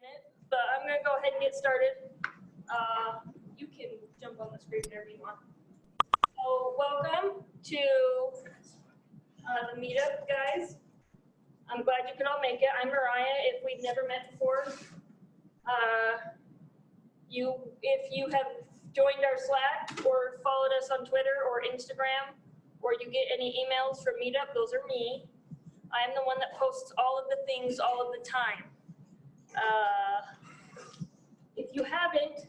minute, but I'm going to go ahead and get started. You can jump on the screen whenever you want. So welcome to the meetup, guys. I'm glad you could all make it. I'm Mariah. If we've never met before, if you have joined our Slack or followed us on Twitter or Instagram, or you get any emails from Meetup, those are me. I'm the one that posts all of the things all of the time. If you haven't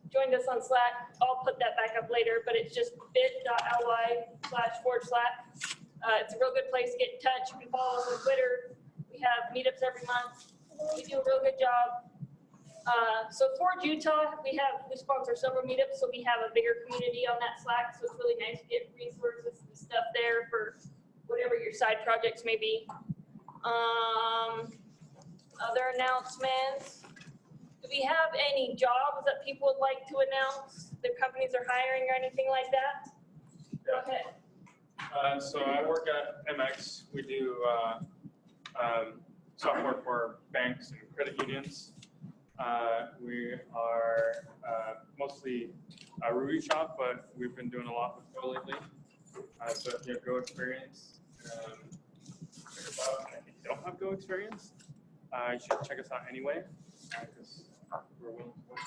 joined us on Slack, I'll put that back up later, but it's just bit.ly//Slack. It's a real good place to get in touch. You can follow us on Twitter. We have meetups every month. We do a real good job. So Forge Utah, we sponsor several meetups, so we have a bigger community on that Slack, so it's really nice to get resources and stuff there for whatever your side projects may be. Other announcements. Do we have any jobs that people would like to announce? The companies are hiring or anything like that? Go ahead. So I work at MX. We do software for banks and credit unions. We are mostly a Ruby shop, but we've been doing a lot with Go lately. So if you have Go experience, if you don't have Go experience, you should check us out anyway, because we're willing to work.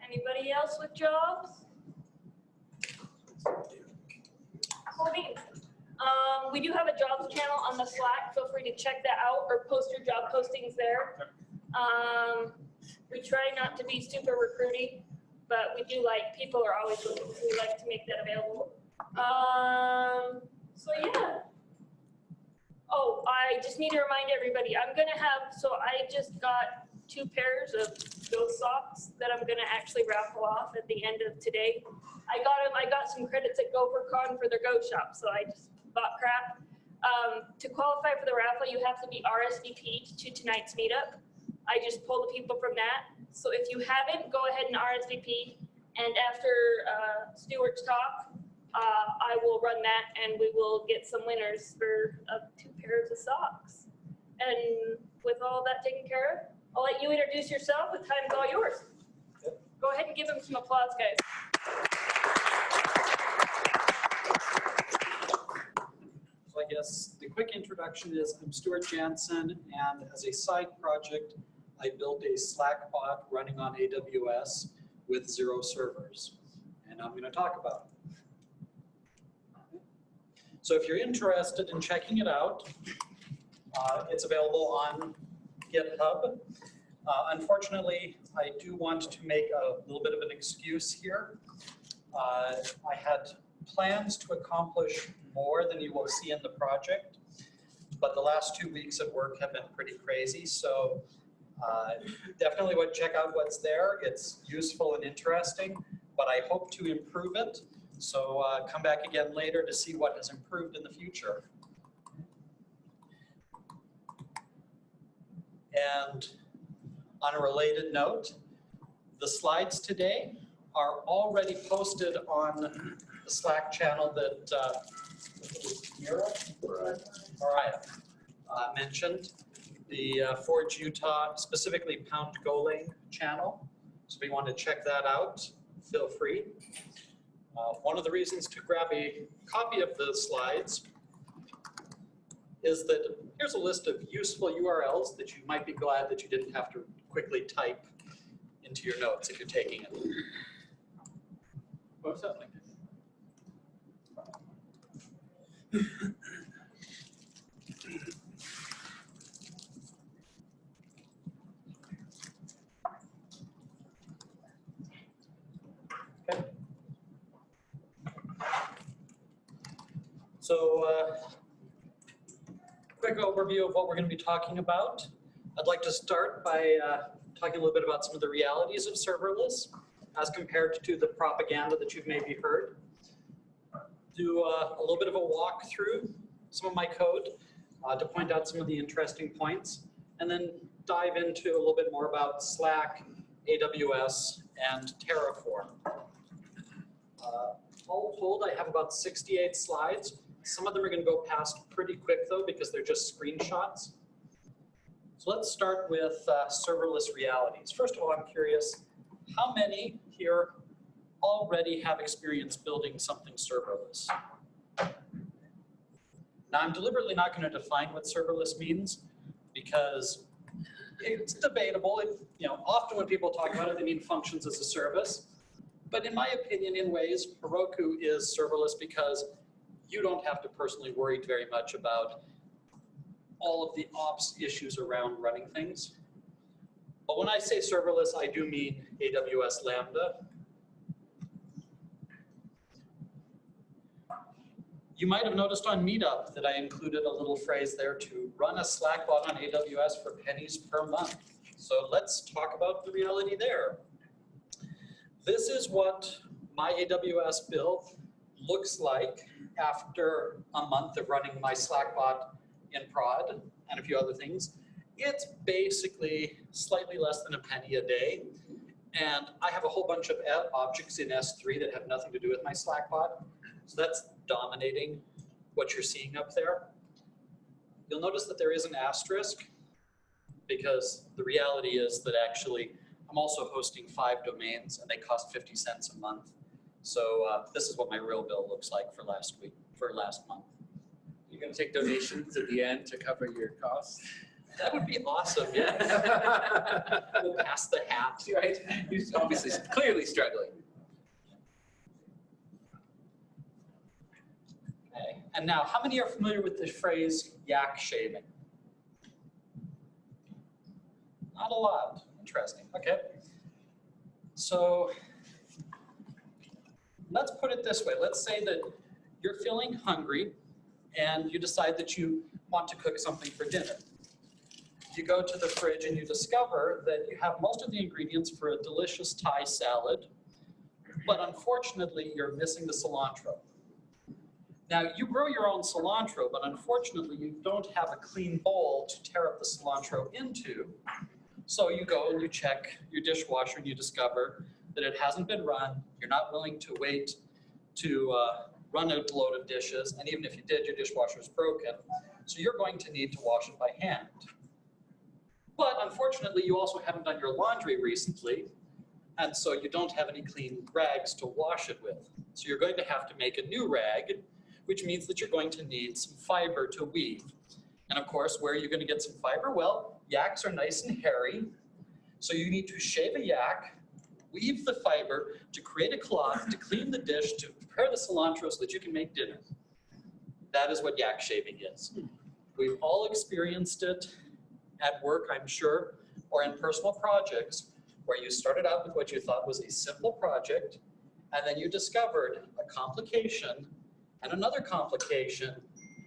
Anybody else with jobs? We do have a jobs channel on the Slack. Feel free to check that out or post your job postings there. We try not to be super recruity, but we do people are always looking. We like to make that available. So yeah. Oh, I just need to remind everybody, I just got 2 pairs of those socks that I'm gonna actually raffle off at the end of today. I got some credits at GopherCon for their Go shop, so I just bought crap. To qualify for the raffle, you have to be RSVP'd to tonight's meetup. I just pulled the people from that. So if you haven't, go ahead and RSVP. And after Stuart's talk, I will run that and we will get some winners for 2 pairs of socks. And with all that taken care of, I'll let you introduce yourself. The time is all yours. Go ahead and give them some applause, guys. So I guess the quick introduction is I'm Stuart Jansen, and as a side project, I built a Slack bot running on AWS with 0 servers, and I'm going to talk about it. So if you're interested in checking it out, it's available on GitHub. Unfortunately, I do want to make a little bit of an excuse here. I had plans to accomplish more than you will see in the project, but the last 2 weeks at work have been pretty crazy, so definitely would check out what's there. It's useful and interesting, but I hope to improve it, so come back again later to see what has improved in the future. And on a related note, the slides today are already posted on the Slack channel that Mariah mentioned, the Forge Utah, specifically Pound Golang channel. So if you want to check that out, feel free. One of the reasons to grab a copy of the slides is that here's a list of useful URLs that you might be glad that you didn't have to quickly type into your notes if you're taking it. What's that link? Okay. So, quick overview of what we're going to be talking about. I'd like to start by talking a little bit about some of the realities of serverless as compared to the propaganda that you've maybe heard. Do a little bit of a walk through some of my code to point out some of the interesting points, and then dive into a little bit more about Slack, AWS, and Terraform. All told, I have about 68 slides, Some of them are going to go past pretty quick though because they're just screenshots. So let's start with serverless realities. First of all, I'm curious, how many here already have experience building something serverless? Now, I'm deliberately not going to define what serverless means because it's debatable. Often when people talk about it, they mean functions as a service. But in my opinion, in ways, Heroku is serverless because you don't have to personally worry very much about all of the ops issues around running things. But when I say serverless, I do mean AWS Lambda. You might have noticed on Meetup that I included a little phrase there to run a Slack bot on AWS for pennies per month. So let's talk about the reality there. This is what my AWS build looks like after a month of running my Slack bot in prod and a few other things. It's basically slightly less than a penny a day. And I have a whole bunch of objects in S3 that have nothing to do with my Slack bot. So that's dominating what you're seeing up there. You'll notice that there is an asterisk because the reality is that actually I'm also hosting 5 domains and they cost 50 cents a month. So this is what my real bill looks like for last month. You're going to take donations at the end to cover your costs? That would be awesome, yeah. We'll pass the hat. Right? You're obviously clearly struggling. Okay. And now, how many are familiar with the phrase yak shaving? Not a lot. Interesting. Okay. So let's put it this way. Let's say that you're feeling hungry and you decide that you want to cook something for dinner. You go to the fridge and you discover that you have most of the ingredients for a delicious Thai salad, but unfortunately you're missing the cilantro. Now you grow your own cilantro, but unfortunately you don't have a clean bowl to tear up the cilantro into. So you go and you check your dishwasher and you discover that it hasn't been run. You're not willing to wait to run a load of dishes. And even if you did, your dishwasher is broken. So you're going to need to wash it by hand. But unfortunately, you also haven't done your laundry recently. And so you don't have any clean rags to wash it with. So you're going to have to make a new rag, which means that you're going to need some fiber to weave. And of course, where are you going to get some fiber? Well, yaks are nice and hairy. So you need to shave a yak, weave the fiber to create a cloth, to clean the dish, to prepare the cilantro so that you can make dinner. That is what yak shaving is. We've all experienced it at work, I'm sure, or in personal projects, where you started out with what you thought was a simple project, and then you discovered a complication and another complication,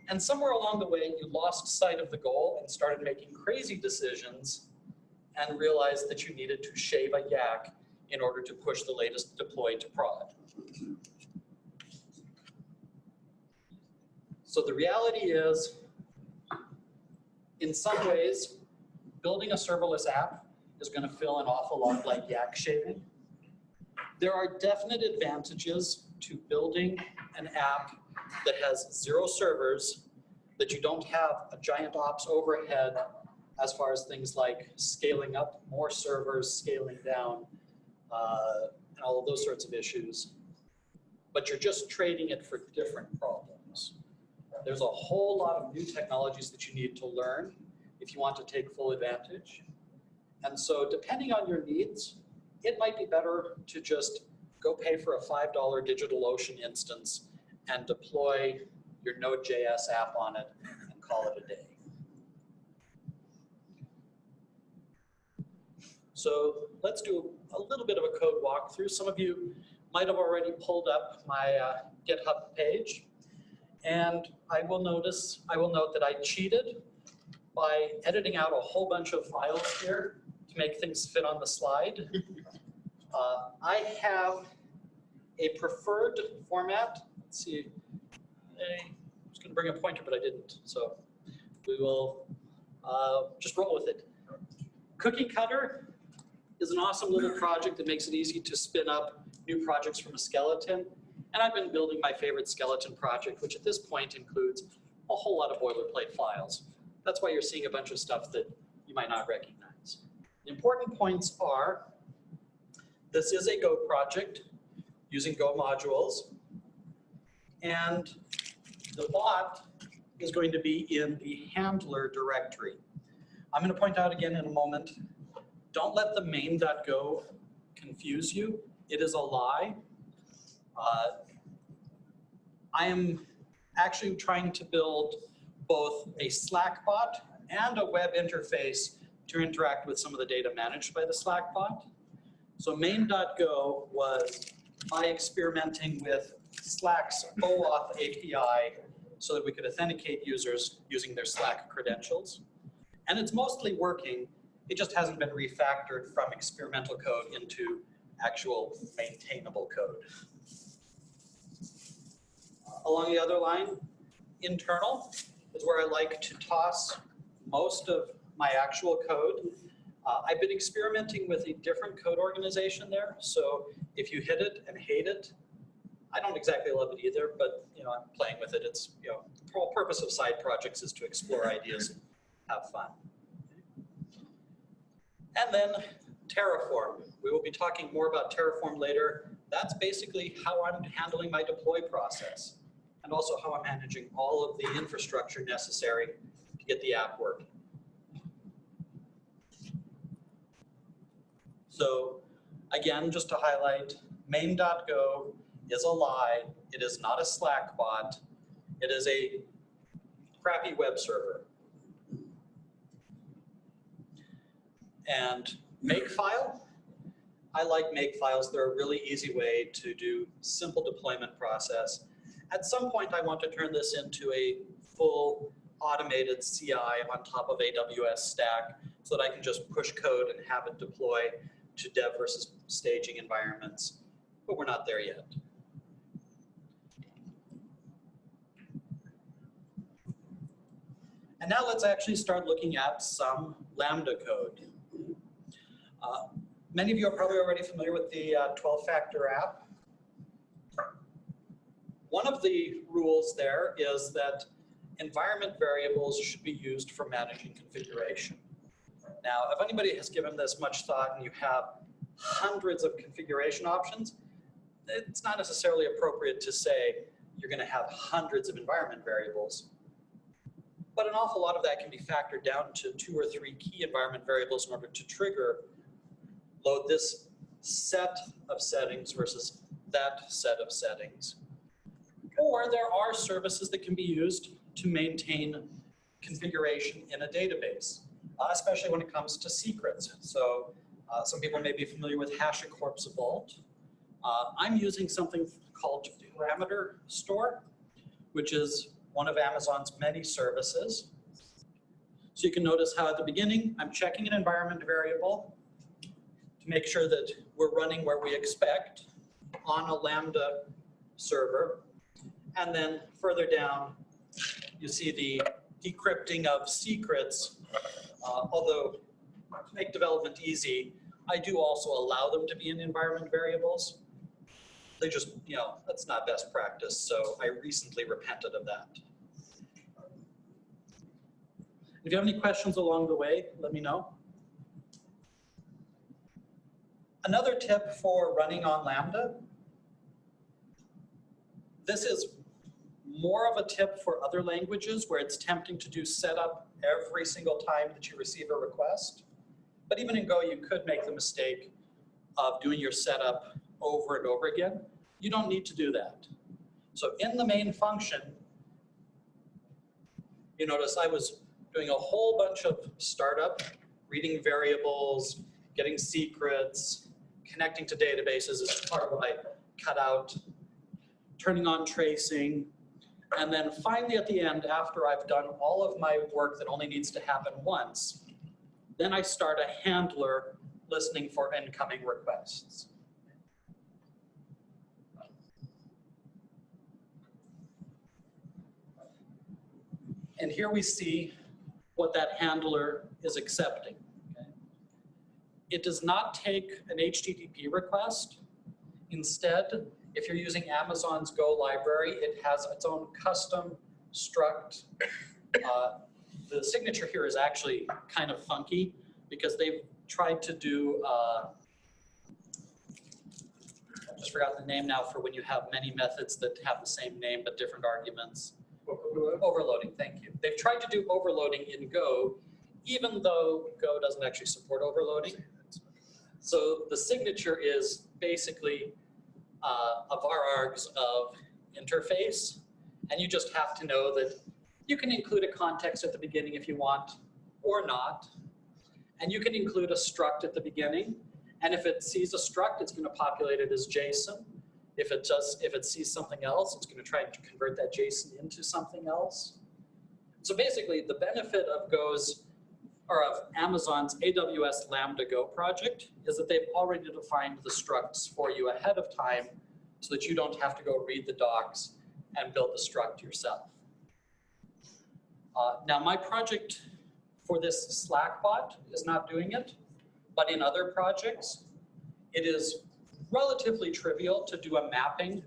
and somewhere along the way you lost sight of the goal and started making crazy decisions and realized that you needed to shave a yak in order to push the latest deploy to prod. So the reality is, in some ways, building a serverless app is going to feel an awful lot like yak shaving. There are definite advantages to building an app that has 0 servers, that you don't have a giant ops overhead as far as things like scaling up more servers, scaling down, and all of those sorts of issues. But you're just trading it for different problems. There's a whole lot of new technologies that you need to learn if you want to take full advantage. And so depending on your needs, it might be better to just go pay for a $5 DigitalOcean instance and deploy your Node.js app on it and call it a day. So let's do a little bit of a code walkthrough. Some of you might have already pulled up my GitHub page. And I will note that I cheated by editing out a whole bunch of files here to make things fit on the slide. I have a preferred format. Let's see. I was going to bring a pointer, but I didn't. So we will just roll with it. Cookie Cutter is an awesome little project that makes it easy to spin up new projects from a skeleton. And I've been building my favorite skeleton project, which at this point includes a whole lot of boilerplate files. That's why you're seeing a bunch of stuff that you might not recognize. The important points are, this is a Go project using Go modules. And the bot is going to be in the handler directory. I'm going to point out again in a moment, don't let the main.go confuse you. It is a lie. I am actually trying to build both a Slack bot and a web interface to interact with some of the data managed by the Slack bot. So main.go was by experimenting with Slack's OAuth API so that we could authenticate users using their Slack credentials. And it's mostly working. It just hasn't been refactored from experimental code into actual maintainable code. Along the other line, internal is where I like to toss most of my actual code. I've been experimenting with a different code organization there. So if you hit it and hate it, I don't exactly love it either, but I'm playing with it. It's, the whole purpose of side projects is to explore ideas and have fun. And then Terraform. We will be talking more about Terraform later. That's basically how I'm handling my deploy process, and also how I'm managing all of the infrastructure necessary to get the app working. So again, just to highlight, main.go is a lie. It is not a Slack bot. It is a crappy web server. And Makefile, I like Makefiles. They're a really easy way to do simple deployment process. At some point, I want to turn this into a full automated CI on top of AWS stack so that I can just push code and have it deploy to dev versus staging environments, but we're not there yet. And now let's actually start looking at some Lambda code. Many of you are probably already familiar with the 12-factor app. One of the rules there is that environment variables should be used for managing configuration. Now, if anybody has given this much thought and you have hundreds of configuration options, it's not necessarily appropriate to say you're going to have hundreds of environment variables. But an awful lot of that can be factored down to 2 or 3 key environment variables in order to trigger load this set of settings versus that set of settings. Or there are services that can be used to maintain configuration in a database, especially when it comes to secrets. So some people may be familiar with HashiCorp's Vault. I'm using something called Parameter Store, which is one of Amazon's many services. So you can notice how at the beginning, I'm checking an environment variable to make sure that we're running where we expect on a Lambda server. And then further down, you see the decrypting of secrets. Although to make development easy, I do also allow them to be in environment variables. They just, that's not best practice. So I recently repented of that. If you have any questions along the way, let me know. Another tip for running on Lambda, this is more of a tip for other languages where it's tempting to do setup every single time that you receive a request. But even in Go, you could make the mistake of doing your setup over and over again. You don't need to do that. So in the main function, you notice I was doing a whole bunch of startup, reading variables, getting secrets, connecting to databases is part of what I cut out, turning on tracing, and then finally at the end, after I've done all of my work that only needs to happen once, then I start a handler listening for incoming requests. And here we see what that handler is accepting. Okay? It does not take an HTTP request. Instead, If you're using Amazon's Go library, it has its own custom struct. The signature here is actually kind of funky because they've tried to do, I just forgot the name now for when you have many methods that have the same name but different arguments. Overloading, thank you. They've tried to do overloading in Go, even though Go doesn't actually support overloading. So the signature is basically a var args of interface, and you just have to know that you can include a context at the beginning if you want, or not. And you can include a struct at the beginning, and if it sees a struct, it's going to populate it as JSON. If it sees something else, it's going to try to convert that JSON into something else. So basically, the benefit of Amazon's AWS Lambda Go project is that they've already defined the structs for you ahead of time so that you don't have to go read the docs and build the struct yourself. Now, my project for this Slack bot is not doing it, but in other projects, it is relatively trivial to do a mapping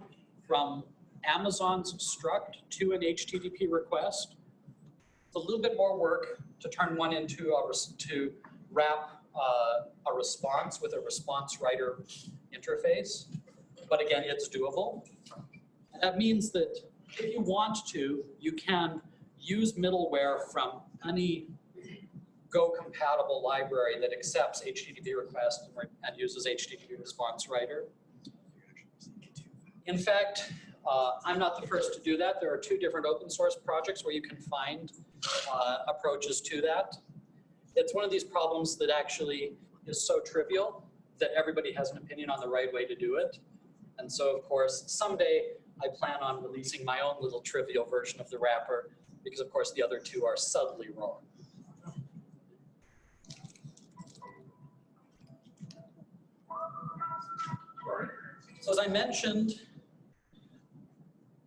from Amazon's struct to an HTTP request. It's a little bit more work to turn one into to wrap a response with a response writer interface. But again, it's doable. And that means that if you want to, you can use middleware from any Go compatible library that accepts HTTP requests and uses HTTP response writer. In fact, I'm not the first to do that. There are 2 different open source projects where you can find approaches to that. It's one of these problems that actually is so trivial that everybody has an opinion on the right way to do it. And so, of course, someday I plan on releasing my own little trivial version of the wrapper because, of course, the other 2 are subtly wrong. So as I mentioned,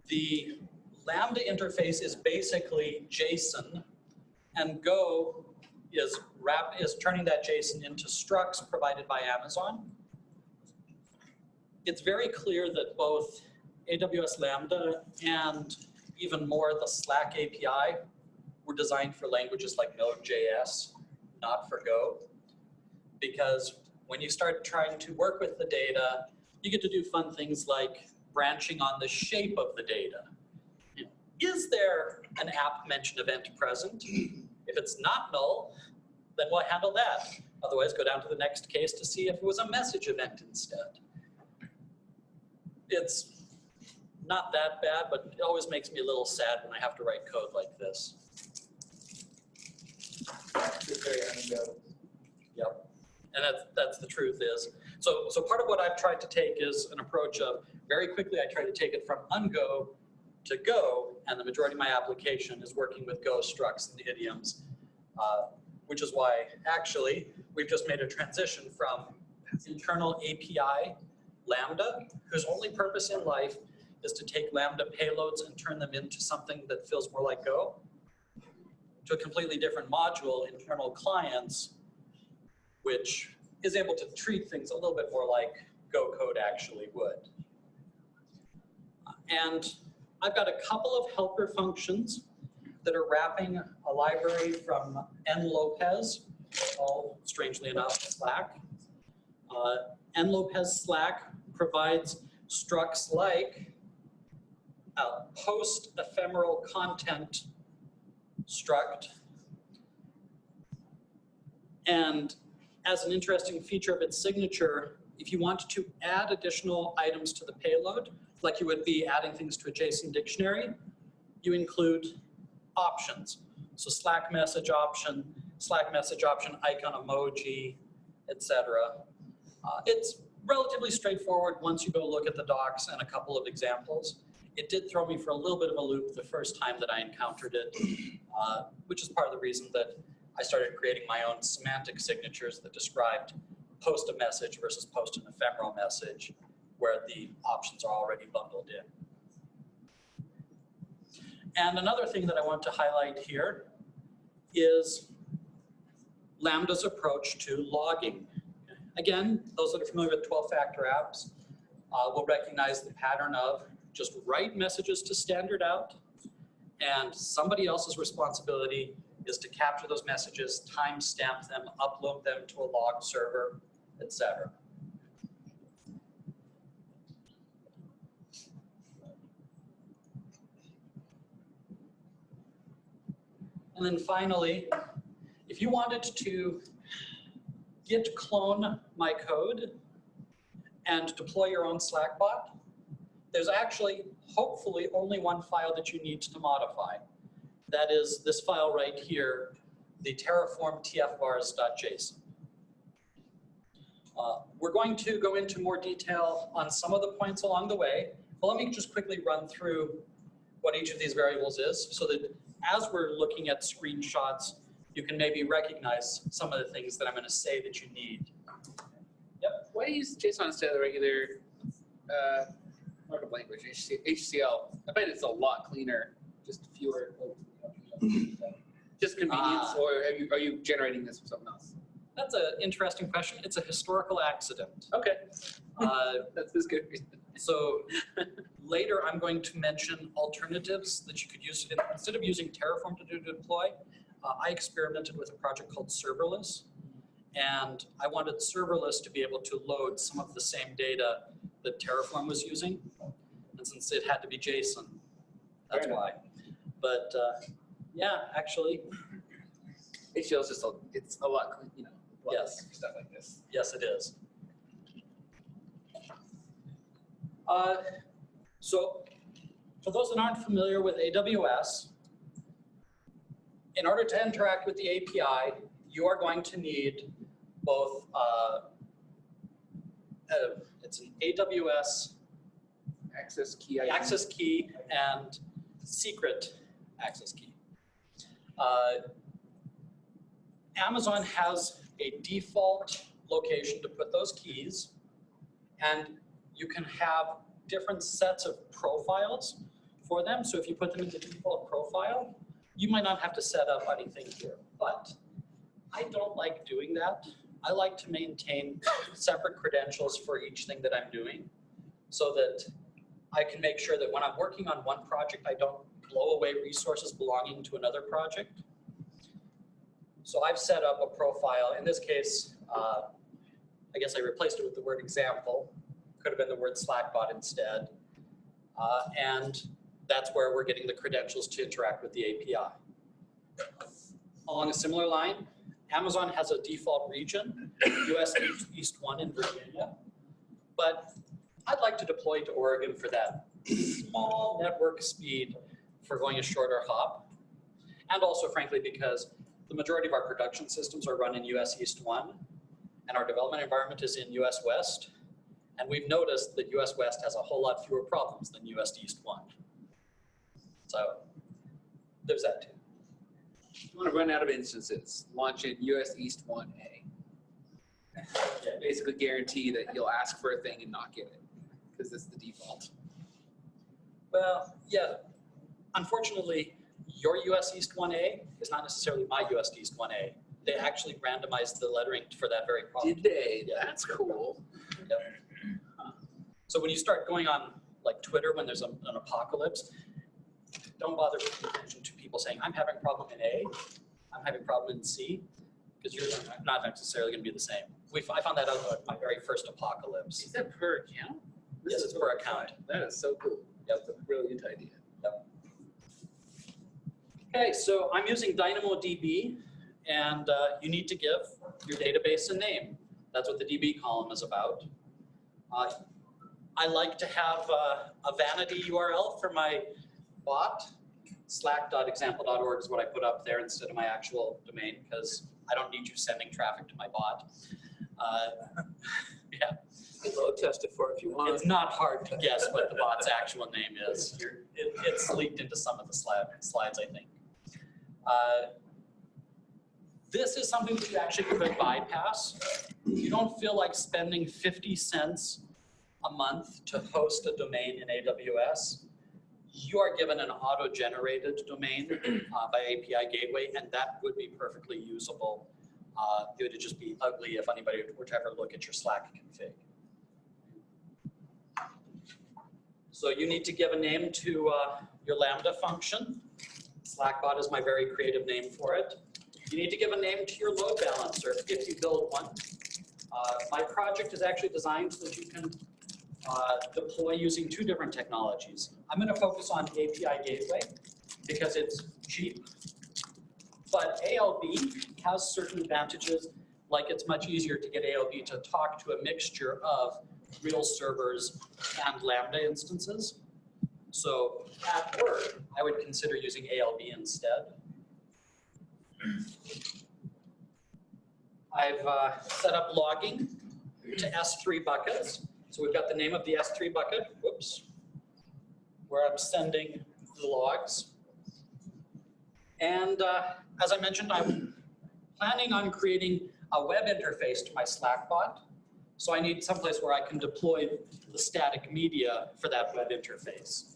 the Lambda interface is basically JSON, and Go is turning that JSON into structs provided by Amazon. It's very clear that both AWS Lambda and even more the Slack API were designed for languages like Node.js, not for Go, because when you start trying to work with the data, you get to do fun things like branching on the shape of the data. Is there an app mention event present? If it's not null, then we'll handle that. Otherwise, go down to the next case to see if it was a message event instead. It's not that bad, but it always makes me a little sad when I have to write code like this. Yep. And that's the truth is. So part of what I've tried to take is an approach of very quickly I try to take it from ungo to Go, and the majority of my application is working with Go structs and idioms, which is why actually we've just made a transition from internal API Lambda, whose only purpose in life is to take Lambda payloads and turn them into something that feels more like Go, to a completely different module, internal clients, which is able to treat things a little bit more like Go code actually would. And I've got a couple of helper functions that are wrapping a library from N. Lopez, all strangely enough Slack. N. Lopez Slack provides structs like a post ephemeral content struct. And as an interesting feature of its signature, if you want to add additional items to the payload, like you would be adding things to a JSON dictionary, you include options. So Slack message option icon emoji, etc. It's relatively straightforward once you go look at the docs and a couple of examples. It did throw me for a little bit of a loop the first time that I encountered it, which is part of the reason that I started creating my own semantic signatures that described post a message versus post an ephemeral message, where the options are already bundled in. And another thing that I want to highlight here is Lambda's approach to logging. Again, those that are familiar with 12-factor apps will recognize the pattern of just write messages to standard out, and somebody else's responsibility is to capture those messages, timestamp them, upload them to a log server, etc. And then finally, if you wanted to git clone my code and deploy your own Slack bot, there's actually, hopefully, only one file that you need to modify. That is this file right here, the Terraform tfvars.json. We're going to go into more detail on some of the points along the way, but let me just quickly run through what each of these variables is so that as we're looking at screenshots, you can maybe recognize some of the things that I'm going to say that you need. Yep. Why use JSON instead of the regular markup language, HCL? I bet it's a lot cleaner, just fewer. Just convenience, or are you generating this from something else? That's an interesting question. It's a historical accident. Okay. That's as good. So later I'm going to mention alternatives that you could use. Instead of using Terraform to deploy, I experimented with a project called Serverless. And I wanted Serverless to be able to load some of the same data that Terraform was using. And since it had to be JSON, that's why. But yeah, actually. HCL is just it's a lot, you know, Yes. stuff like this. Yes, it is. So for those that aren't familiar with AWS, in order to interact with the API, you are going to need both, it's an AWS Access key ID. access key and secret access key. Amazon has a default location to put those keys, and you can have different sets of profiles for them. So if you put them in the default profile, you might not have to set up anything here, but I don't like doing that. I like to maintain separate credentials for each thing that I'm doing so that I can make sure that when I'm working on one project, I don't blow away resources belonging to another project. So I've set up a profile. In this case, I guess I replaced it with the word example. Could have been the word Slackbot instead. And that's where we're getting the credentials to interact with the API. Along a similar line, Amazon has a default region, US East 1 in Virginia. But I'd like to deploy to Oregon for that small network speed for going a shorter hop. And also, frankly, because the majority of our production systems are run in US East 1, and our development environment is in US West. And we've noticed that US West has a whole lot fewer problems than US East 1. So there's that too. If you want to run out of instances, launch in US East 1A. Basically guarantee that you'll ask for a thing and not get it, because it's the default. Well, yeah, unfortunately, your US East 1A is not necessarily my US East 1A. They actually randomized the lettering for that very problem. Did they? Yeah. That's cool. Yep. So when you start going on like Twitter when there's an apocalypse, don't bother paying attention to people saying, I'm having a problem in A, I'm having a problem in C, because you're not necessarily going to be the same. I found that out at my very first apocalypse. Is that per account? Yes, it's per account. That is so cool. That's a brilliant idea. Yep. Okay, so I'm using DynamoDB, and you need to give your database a name. That's what the DB column is about. I like to have a vanity URL for my bot. Slack.example.org is what I put up there instead of my actual domain, because I don't need you sending traffic to my bot. Yeah. You can load test it for if you want. It's not hard to guess what the bot's actual name is. It's leaked into some of the slides, I think. This is something that you actually could bypass. You don't feel like spending 50 cents a month to host a domain in AWS. You are given an auto-generated domain by API Gateway, and that would be perfectly usable. It would just be ugly if anybody were to ever look at your Slack config. So you need to give a name to your Lambda function. Slackbot is my very creative name for it. You need to give a name to your load balancer if you build one. My project is actually designed so that you can deploy using two different technologies. I'm going to focus on API Gateway because it's cheap. But ALB has certain advantages, like it's much easier to get ALB to talk to a mixture of real servers and Lambda instances. So at work, I would consider using ALB instead. I've set up logging to S3 buckets. So we've got the name of the S3 bucket, whoops, where I'm sending the logs. And as I mentioned, I'm planning on creating a web interface to my Slackbot. So I need someplace where I can deploy the static media for that web interface.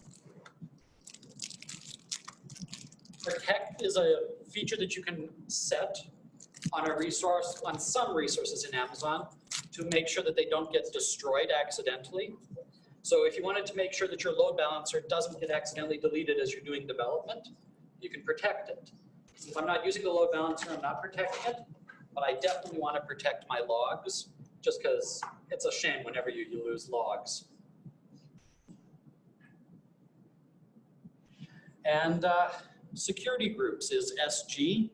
Protect is a feature that you can set on a resource, on some resources in Amazon, to make sure that they don't get destroyed accidentally. So if you wanted to make sure that your load balancer doesn't get accidentally deleted as you're doing development, you can protect it. If I'm not using the load balancer, I'm not protecting it, but I definitely want to protect my logs, just because it's a shame whenever you lose logs. And security groups is SG.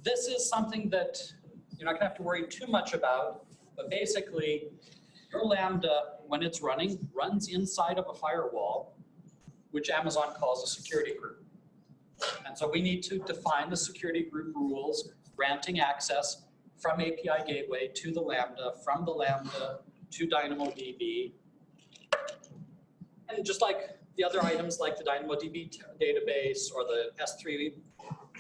This is something that you're not going to have to worry too much about, but basically your Lambda, when it's running, runs inside of a firewall, which Amazon calls a security group. And so we need to define the security group rules, granting access from API Gateway to the Lambda, from the Lambda to DynamoDB. And just like the other items like the DynamoDB database or the S3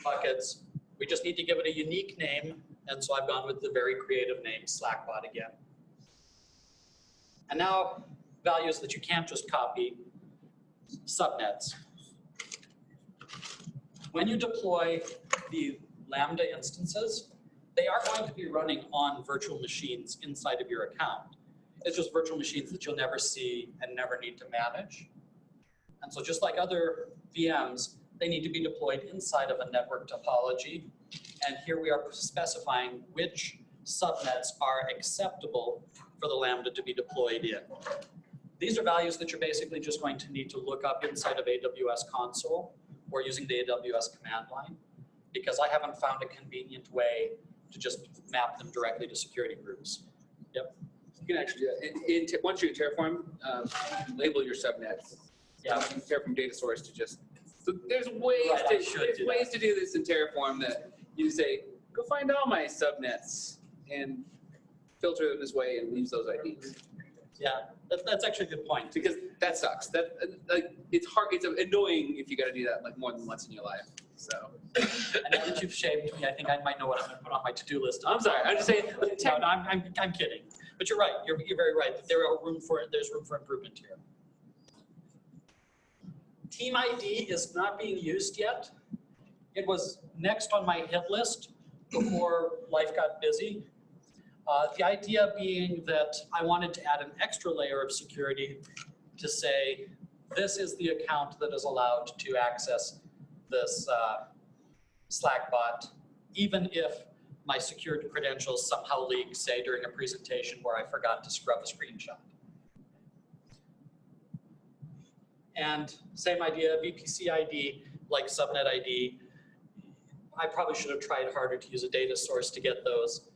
buckets, we just need to give it a unique name. And so I've gone with the very creative name, Slackbot again. And now values that you can't just copy, subnets. When you deploy the Lambda instances, they are going to be running on virtual machines inside of your account. It's just virtual machines that you'll never see and never need to manage. And so just like other VMs, they need to be deployed inside of a network topology. And here we are specifying which subnets are acceptable for the Lambda to be deployed in. These are values that you're basically just going to need to look up inside of AWS Console or using the AWS command line, because I haven't found a convenient way to just map them directly to security groups. Yep. You can actually do that. Once you're in Terraform, label your subnets. Yeah. Use Terraform data source to just. So there's ways to do this in Terraform that you say, go find all my subnets and filter them this way and leave those IDs. Yeah, that's actually a good point. Because that sucks. That it's hard. It's annoying if you got to do that like more than once in your life. So. And now that you've shaved me, I think I might know what I'm going to put on my to-do list. I'm sorry. I'm just saying. No, I'm kidding. But you're right. You're very right. There's room for improvement here. Team ID is not being used yet. It was next on my hit list before life got busy. The idea being that I wanted to add an extra layer of security to say, this is the account that is allowed to access this Slackbot, even if my secured credentials somehow leak, say during a presentation where I forgot to scrub a screenshot. And same idea, VPC ID, like Subnet ID. I probably should have tried harder to use a data source to get those,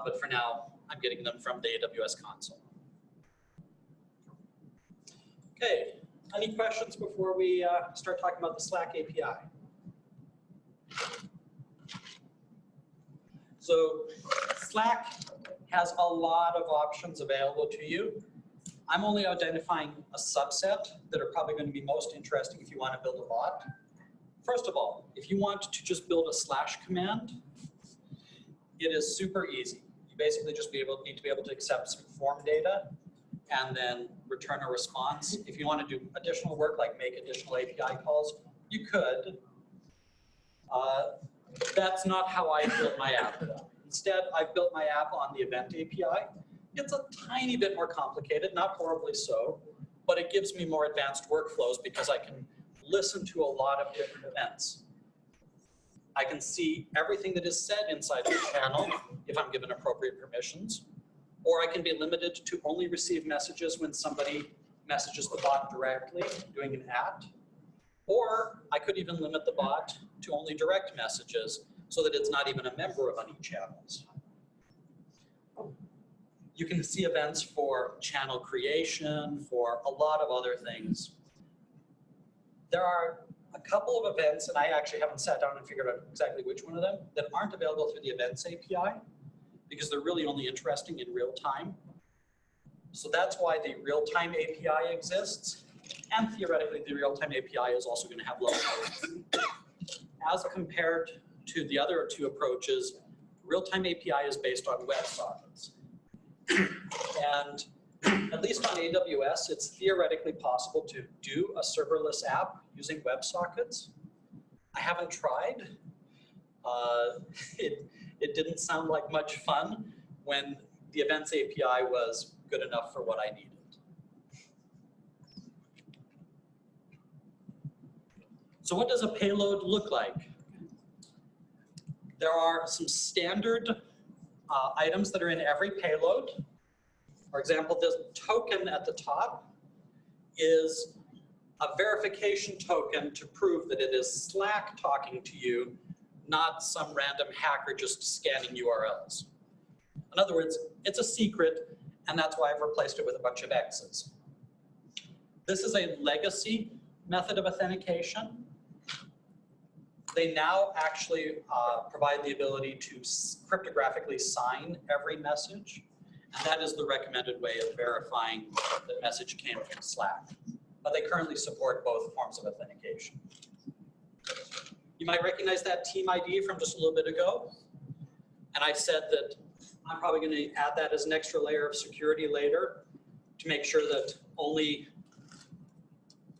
but for now, I'm getting them from the AWS Console. Okay, any questions before we start talking about the Slack API? So Slack has a lot of options available to you. I'm only identifying a subset that are probably going to be most interesting if you want to build a bot. First of all, if you want to just build a / command, it is super easy. You basically just need to be able to accept some form data and then return a response. If you want to do additional work, like make additional API calls, you could. That's not how I built my app. Instead, I've built my app on the event API. It's a tiny bit more complicated, not horribly so, but it gives me more advanced workflows because I can listen to a lot of different events. I can see everything that is said inside the channel if I'm given appropriate permissions, or I can be limited to only receive messages when somebody messages the bot directly, doing an @ or I could even limit the bot to only direct messages so that it's not even a member of any channels. You can see events for channel creation, for a lot of other things. There are a couple of events, and I actually haven't sat down and figured out exactly which one of them, that aren't available through the Events API because they're really only interesting in real time. So that's why the real-time API exists, and theoretically the real-time API is also going to have low latency. As compared to the other two approaches, real-time API is based on WebSockets. And at least on AWS, it's theoretically possible to do a serverless app using WebSockets. I haven't tried. It didn't sound like much fun when the Events API was good enough for what I needed. So what does a payload look like? There are some standard items that are in every payload. For example, this token at the top is a verification token to prove that it is Slack talking to you, not some random hacker just scanning URLs. In other words, it's a secret, and that's why I've replaced it with a bunch of X's. This is a legacy method of authentication. They now actually provide the ability to cryptographically sign every message, and that is the recommended way of verifying that the message came from Slack. But they currently support both forms of authentication. You might recognize that team ID from just a little bit ago, and I said that I'm probably going to add that as an extra layer of security later to make sure that only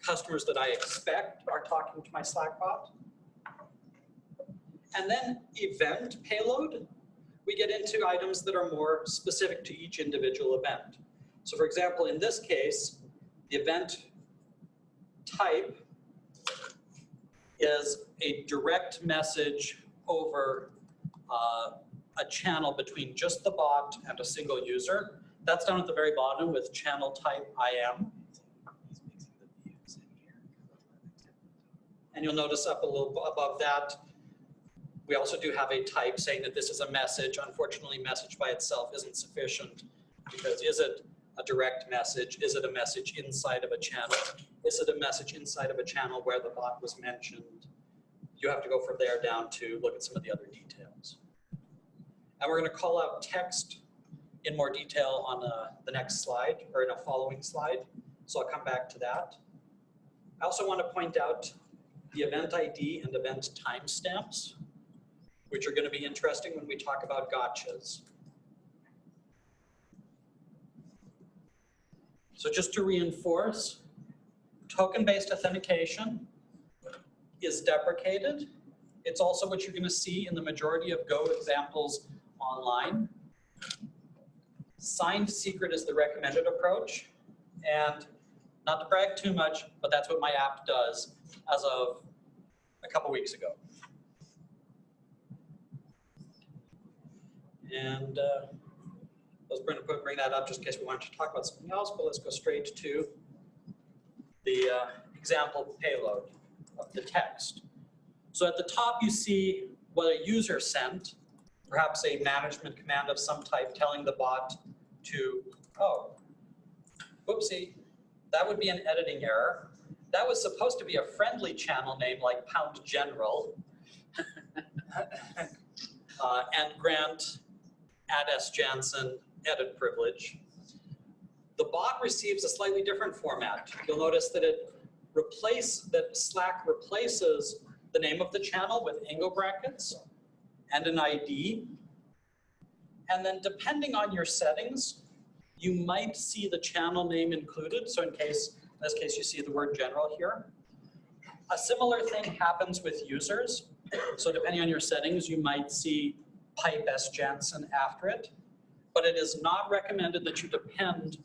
customers that I expect are talking to my Slack bot. And then event payload, we get into items that are more specific to each individual event. So for example, in this case, the event type is a direct message over a channel between just the bot and a single user. That's down at the very bottom with channel type IM. And you'll notice up a little above that, we also do have a type saying that this is a message. Unfortunately, message by itself isn't sufficient because is it a direct message? Is it a message inside of a channel? Is it a message inside of a channel where the bot was mentioned? You have to go from there down to look at some of the other details. And we're going to call out text in more detail on the next slide, or in a following slide. So I'll come back to that. I also want to point out the event ID and event timestamps, which are going to be interesting when we talk about gotchas. So just to reinforce, token-based authentication is deprecated. It's also what you're going to see in the majority of Go examples online. Signed secret is the recommended approach. And not to brag too much, but that's what my app does as of a couple weeks ago. And let's bring that up just in case we wanted to talk about something else, but let's go straight to the example payload of the text. So at the top, you see what a user sent, perhaps a management command of some type telling the bot to, oh, whoopsie, that would be an editing error. That was supposed to be a friendly channel name like Pound General and grant @S Jansen edit privilege. The bot receives a slightly different format. You'll notice that Slack replaces the name of the channel with angle brackets and an ID. And then depending on your settings, you might see the channel name included. So in this case, you see the word general here. A similar thing happens with users. So depending on your settings, you might see pipe S Jansen after it. But it is not recommended that you depend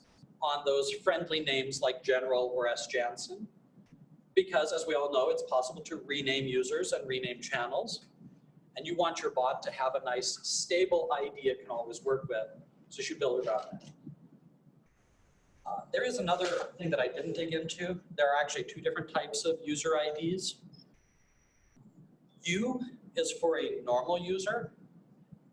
on those friendly names like General or S. Jansen, because as we all know, it's possible to rename users and rename channels. And you want your bot to have a nice stable ID it can always work with. So you should build around that. There is another thing that I didn't dig into. There are actually two different types of user IDs. U is for a normal user.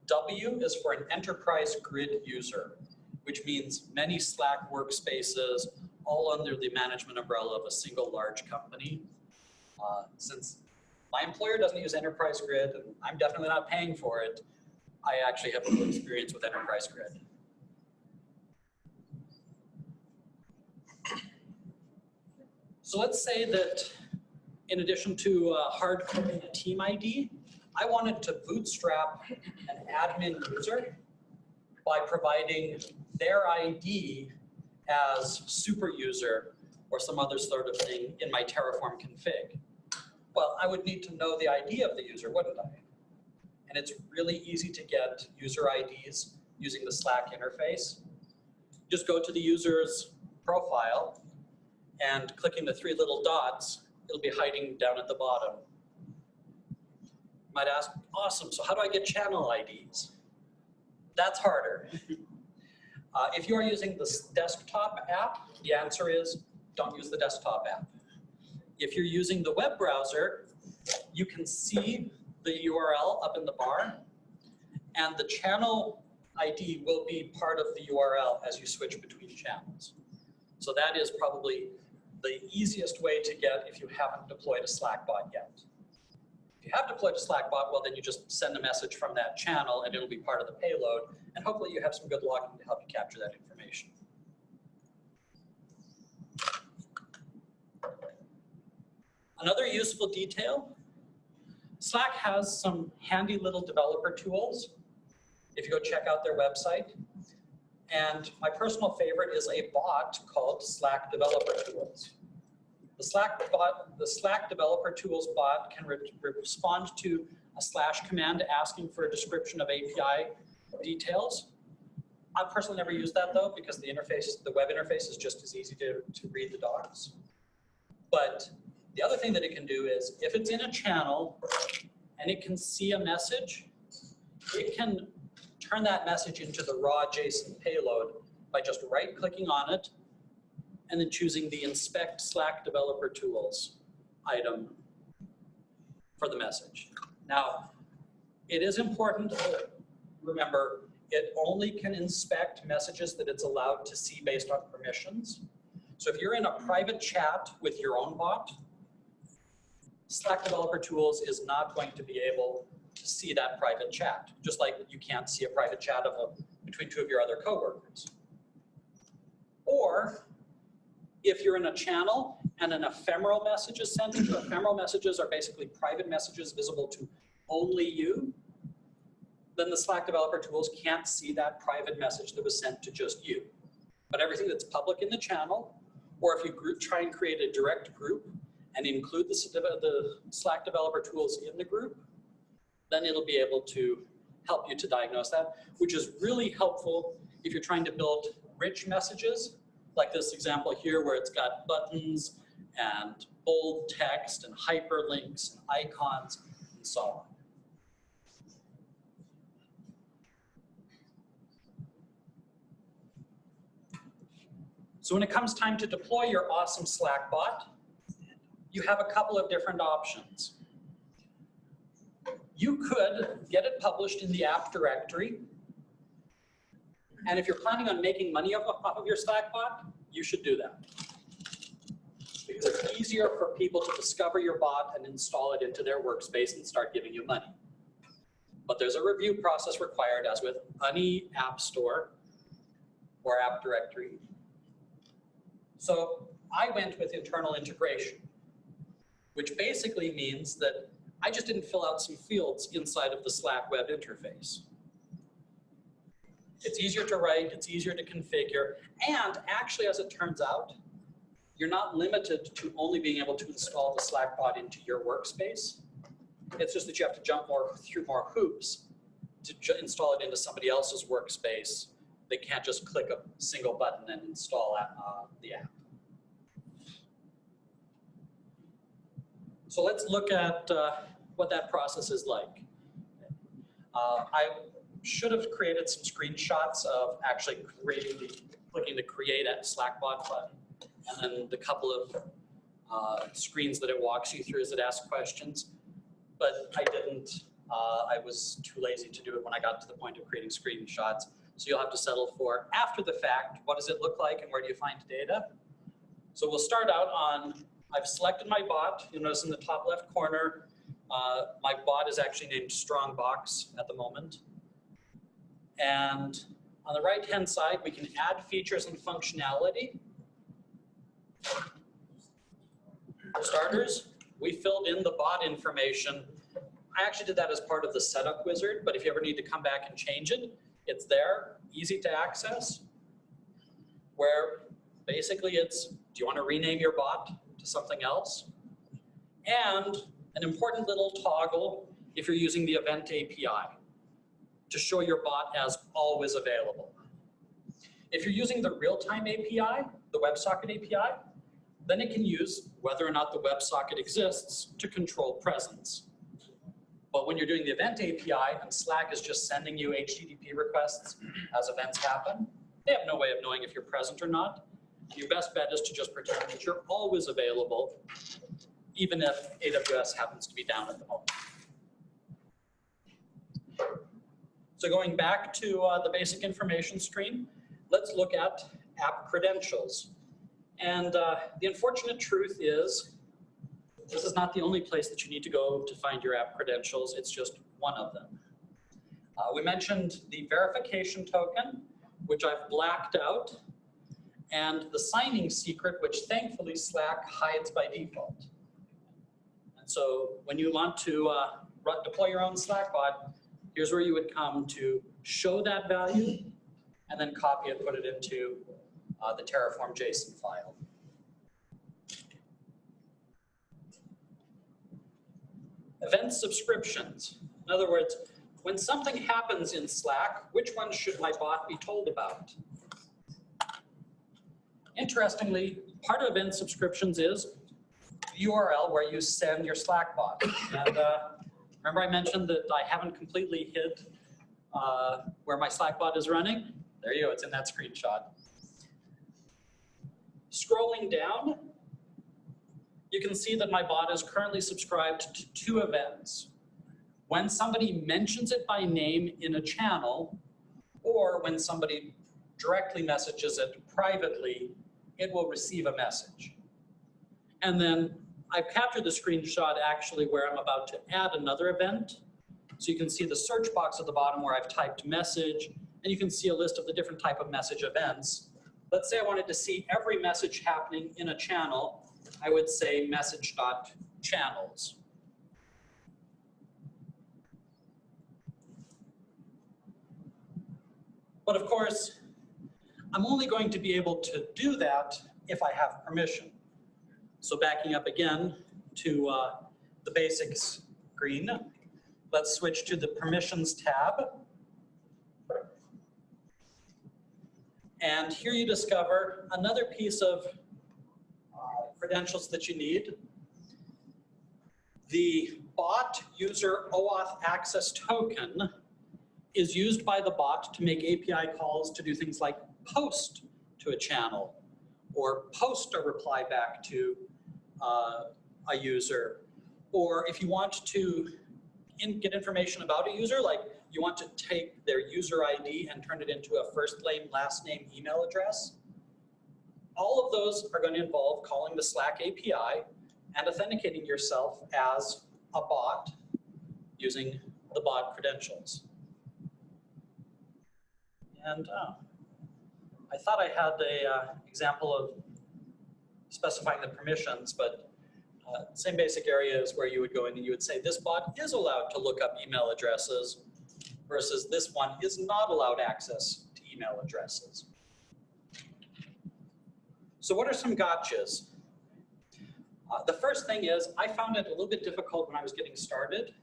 W is for an enterprise grid user, which means many Slack workspaces, all under the management umbrella of a single large company. Since my employer doesn't use enterprise grid, and I'm definitely not paying for it, I actually have no experience with enterprise grid. So let's say that in addition to hard coding a team ID, I wanted to bootstrap an admin user by providing their ID as super user or some other sort of thing in my Terraform config. Well, I would need to know the ID of the user, wouldn't I? And it's really easy to get user IDs using the Slack interface. Just go to the user's profile and clicking the three little dots, it'll be hiding down at the bottom. You might ask, awesome, so how do I get channel IDs? That's harder. If you are using the desktop app, the answer is don't use the desktop app. If you're using the web browser, you can see the URL up in the bar, and the channel ID will be part of the URL as you switch between channels. So that is probably the easiest way to get if you haven't deployed a Slack bot yet. If you have deployed a Slack bot, well, then you just send a message from that channel and it'll be part of the payload, and hopefully you have some good logging to help you capture that information. Another useful detail, Slack has some handy little developer tools if you go check out their website. And my personal favorite is a bot called Slack Developer Tools. The Slack Developer Tools bot can respond to a / command asking for a description of API details. I personally never used that though, because the web interface is just as easy to read the docs. But the other thing that it can do is if it's in a channel and it can see a message, it can turn that message into the raw JSON payload by just right-clicking on it and then choosing the Inspect Slack Developer Tools item for the message. Now, it is important to remember it only can inspect messages that it's allowed to see based on permissions. So if you're in a private chat with your own bot, Slack Developer Tools is not going to be able to see that private chat, just like you can't see a private chat between two of your other coworkers. Or if you're in a channel and an ephemeral message is sent, ephemeral messages are basically private messages visible to only you, then the Slack Developer Tools can't see that private message that was sent to just you. But everything that's public in the channel, or if you try and create a direct group and include the Slack Developer Tools in the group, then it'll be able to help you to diagnose that, which is really helpful if you're trying to build rich messages, like this example here where it's got buttons and bold text and hyperlinks and icons and so on. So when it comes time to deploy your awesome Slack bot, you have a couple of different options. You could get it published in the app directory. And if you're planning on making money off of your Slack bot, you should do that. Because it's easier for people to discover your bot and install it into their workspace and start giving you money. But there's a review process required, as with any app store or app directory. So I went with internal integration, which basically means that I just didn't fill out some fields inside of the Slack web interface. It's easier to write, it's easier to configure, and actually, as it turns out, you're not limited to only being able to install the Slack bot into your workspace. It's just that you have to jump through more hoops to install it into somebody else's workspace They can't just click a single button and install the app. So let's look at what that process is like. I should have created some screenshots of actually clicking the create at Slackbot button, and then the couple of screens that it walks you through as it asks questions. But I didn't. I was too lazy to do it when I got to the point of creating screenshots. So you'll have to settle for after the fact, what does it look like and where do you find data? So we'll start out on, I've selected my bot. You'll notice in the top left corner, my bot is actually named Strongbox at the moment. And on the right-hand side, we can add features and functionality. For starters, we filled in the bot information. I actually did that as part of the setup wizard, but if you ever need to come back and change it, it's there, easy to access, where basically it's, do you want to rename your bot to something else? And an important little toggle if you're using the event API to show your bot as always available. If you're using the real-time API, the WebSocket API, then it can use whether or not the WebSocket exists to control presence. But when you're doing the event API and Slack is just sending you HTTP requests as events happen, they have no way of knowing if you're present or not. Your best bet is to just pretend that you're always available, even if AWS happens to be down at the moment. So going back to the basic information screen, let's look at app credentials. And the unfortunate truth is, this is not the only place that you need to go to find your app credentials. It's just one of them. We mentioned the verification token, which I've blacked out, and the signing secret, which thankfully Slack hides by default. And so when you want to deploy your own Slack bot, here's where you would come to show that value and then copy it, put it into the Terraform JSON file. Event subscriptions. In other words, when something happens in Slack, which one should my bot be told about? Interestingly, part of event subscriptions is the URL where you send your Slack bot. And remember I mentioned that I haven't completely hid where my Slack bot is running? There you go, it's in that screenshot. Scrolling down, you can see that my bot is currently subscribed to 2 events. When somebody mentions it by name in a channel, or when somebody directly messages it privately, it will receive a message. And then I've captured the screenshot actually where I'm about to add another event. So you can see the search box at the bottom where I've typed message, and you can see a list of the different type of message events. Let's say I wanted to see every message happening in a channel. I would say message.channels. But of course, I'm only going to be able to do that if I have permission. So backing up again to the basics screen, let's switch to the permissions tab. And here you discover another piece of credentials that you need. The bot user OAuth access token is used by the bot to make API calls to do things like post to a channel or post a reply back to a user. Or if you want to get information about a user, like you want to take their user ID and turn it into a first name, last name, email address, all of those are going to involve calling the Slack API and authenticating yourself as a bot using the bot credentials. And I thought I had an example of specifying the permissions, but same basic areas where you would go in and you would say this bot is allowed to look up email addresses versus this one is not allowed access to email addresses. So what are some gotchas? The first thing is I found it a little bit difficult when I was getting started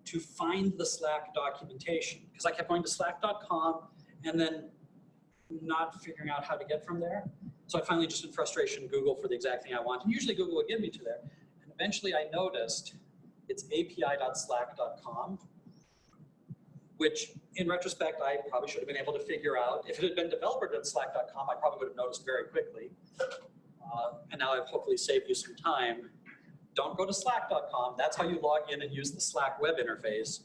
to find the Slack documentation because I kept going to slack.com and then not figuring out how to get from there. So I finally just in frustration Google for the exact thing I want. And usually Google would get me to there. And eventually I noticed it's api.slack.com, which in retrospect, I probably should have been able to figure out. If it had been developer.slack.com, I probably would have noticed very quickly. And now I've hopefully saved you some time. Don't go to slack.com. That's how you log in and use the Slack web interface.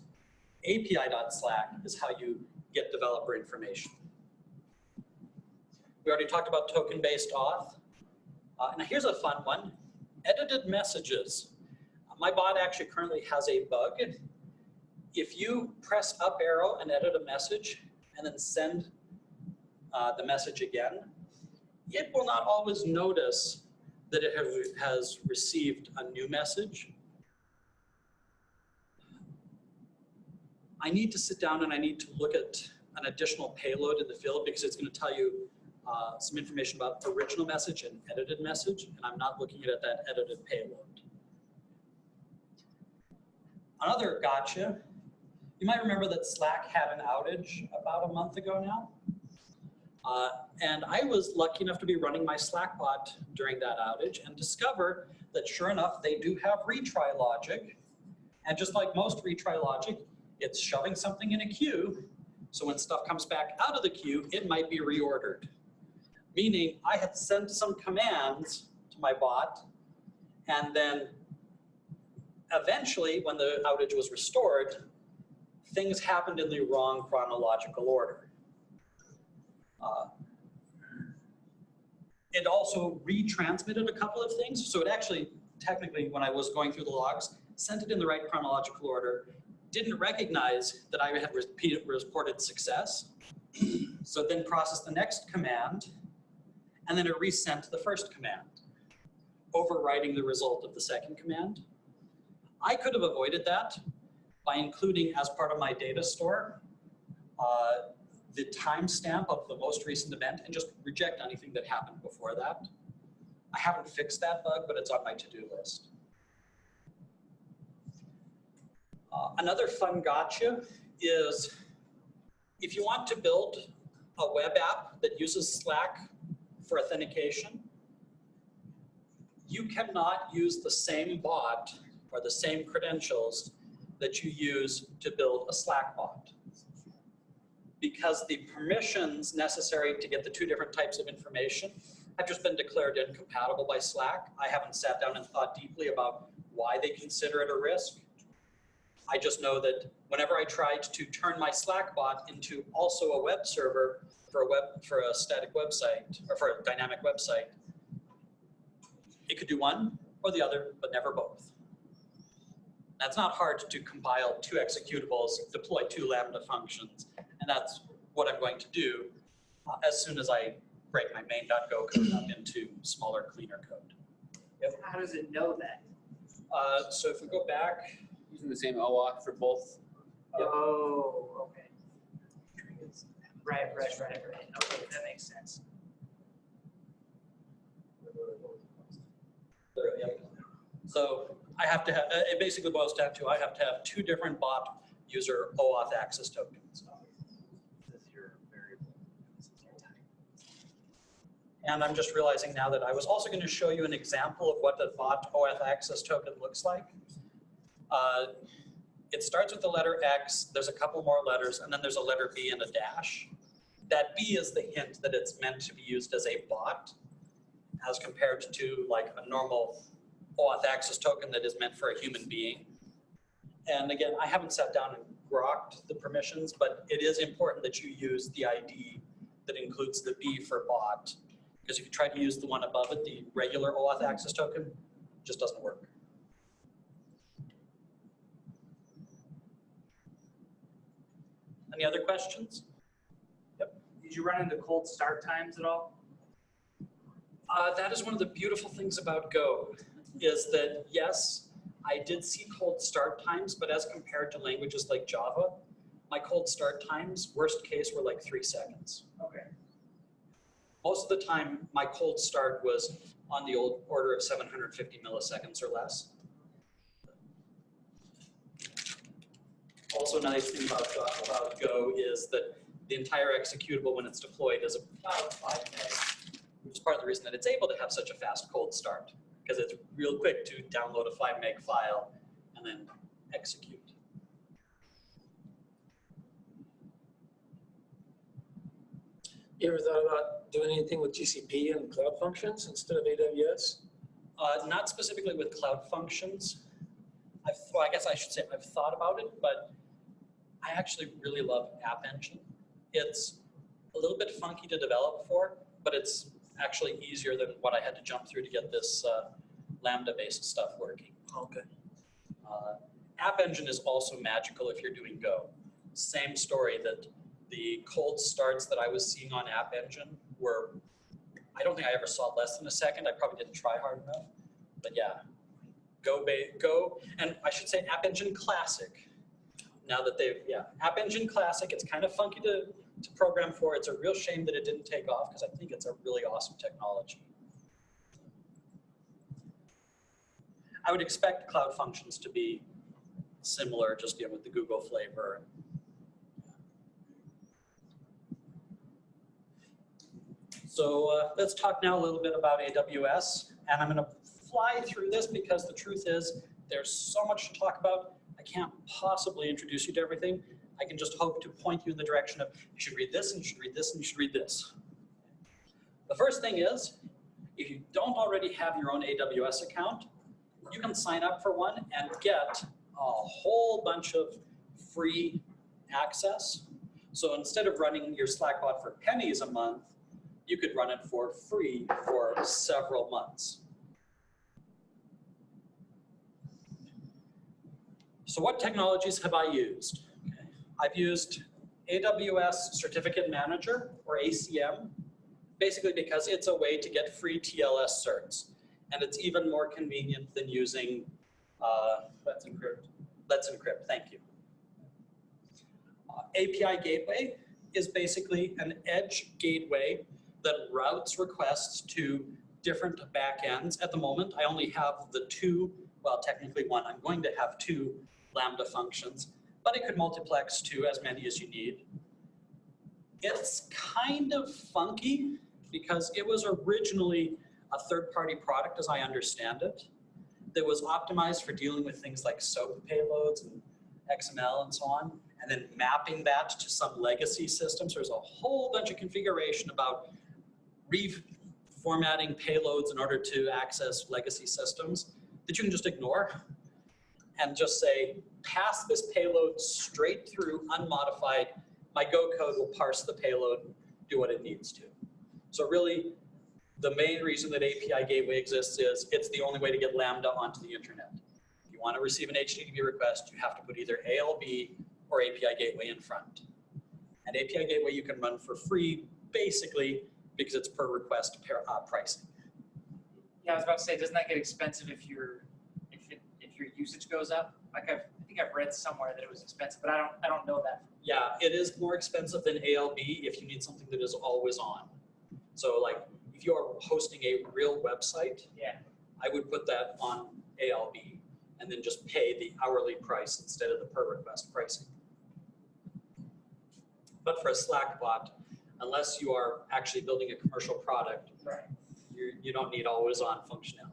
api.slack is how you get developer information. We already talked about token-based auth. Now here's a fun one, edited messages. My bot actually currently has a bug. If you press up arrow and edit a message and then send the message again, it will not always notice that it has received a new message. I need to sit down and I need to look at an additional payload in the field because it's going to tell you some information about original message and edited message, and I'm not looking at that edited payload. Another gotcha, you might remember that Slack had an outage about a month ago now. And I was lucky enough to be running my Slack bot during that outage and discover that sure enough, they do have retry logic. And just like most retry logic, it's shoving something in a queue. So when stuff comes back out of the queue, it might be reordered. Meaning I had sent some commands to my bot, and then eventually when the outage was restored, things happened in the wrong chronological order. It also retransmitted a couple of things. So it actually, technically, when I was going through the logs, sent it in the right chronological order, didn't recognize that I had reported success. So it then processed the next command, and then it resent the first command, overwriting the result of the second command. I could have avoided that by including as part of my data store the timestamp of the most recent event and just reject anything that happened before that. I haven't fixed that bug, but it's on my to-do list. Another fun gotcha is if you want to build a web app that uses Slack for authentication, you cannot use the same bot or the same credentials that you use to build a Slack bot. Because the permissions necessary to get the two different types of information have just been declared incompatible by Slack. I haven't sat down and thought deeply about why they consider it a risk. I just know that whenever I tried to turn my Slack bot into also a web server for a static website or for a dynamic website, it could do one or the other, but never both. That's not hard to compile two executables, deploy two Lambda functions, and that's what I'm going to do as soon as I break my main.go code up into smaller, cleaner code. Yep. How does it know that? So if we go back, Using the same OAuth for both. Yep. Oh, okay. Right. Okay, that makes sense. So I have to have, it basically boils down to I have to have two different bot user OAuth access tokens. This is your variable. This is your type. And I'm just realizing now that I was also going to show you an example of what the bot OAuth access token looks like. It starts with the letter X, there's a couple more letters, and then there's a letter B and a dash. That B is the hint that it's meant to be used as a bot, as compared to like a normal OAuth access token that is meant for a human being. And again, I haven't sat down and grokked the permissions, but it is important that you use the ID that includes the B for bot, because if you try to use the one above it, the regular OAuth access token, it just doesn't work. Any other questions? Yep. Did you run into cold start times at all? That is one of the beautiful things about Go, is that yes, I did see cold start times, but as compared to languages like Java, my cold start times, worst case, were like 3 seconds. Okay. Most of the time, my cold start was on the old order of 750 milliseconds or less. Also nice thing about Go is that the entire executable when it's deployed is about 5 meg, which is part of the reason that it's able to have such a fast cold start, because it's real quick to download a 5 meg file and then execute. You ever thought about doing anything with GCP and cloud functions instead of AWS? Not specifically with cloud functions. Well, I guess I should say I've thought about it, but I actually really love App Engine. It's a little bit funky to develop for, but it's actually easier than what I had to jump through to get this Lambda-based stuff working. Okay. App Engine is also magical if you're doing Go. Same story, that the cold starts that I was seeing on App Engine were, I don't think I ever saw less than a second. I probably didn't try hard enough, but yeah. Go, and I should say App Engine Classic. Now that App Engine Classic, it's kind of funky to program for. It's a real shame that it didn't take off because I think it's a really awesome technology. I would expect cloud functions to be similar, just with the Google flavor. So let's talk now a little bit about AWS, and I'm going to fly through this because the truth is there's so much to talk about. I can't possibly introduce you to everything. I can just hope to point you in the direction of you should read this, and you should read this, and you should read this. The first thing is, if you don't already have your own AWS account, you can sign up for one and get a whole bunch of free access. So instead of running your Slack bot for pennies a month, you could run it for free for several months. So what technologies have I used? Okay. I've used AWS Certificate Manager, or ACM, basically because it's a way to get free TLS certs. And it's even more convenient than using Let's Encrypt. Let's Encrypt, thank you. API Gateway is basically an edge gateway that routes requests to different backends. At the moment, I only have the two, well, technically one. I'm going to have 2 Lambda functions, but it could multiplex to as many as you need. It's kind of funky because it was originally a third-party product, as I understand it, that was optimized for dealing with things like SOAP payloads and XML and so on, and then mapping that to some legacy systems. There's a whole bunch of configuration about reformatting payloads in order to access legacy systems that you can just ignore and just say, pass this payload straight through unmodified. My Go code will parse the payload, do what it needs to. So really, the main reason that API Gateway exists is it's the only way to get Lambda onto the internet. If you want to receive an HTTP request, you have to put either ALB or API Gateway in front. And API Gateway you can run for free, basically, because it's per request pricing. Yeah, I was about to say, doesn't that get expensive if your usage goes up? Like I think I've read somewhere that it was expensive, but I don't know that. Yeah, it is more expensive than ALB if you need something that is always on. So like if you are hosting a real website, Yeah. I would put that on ALB and then just pay the hourly price instead of the per request pricing. But for a Slack bot, unless you are actually building a commercial product, Right. you don't need always on functionality.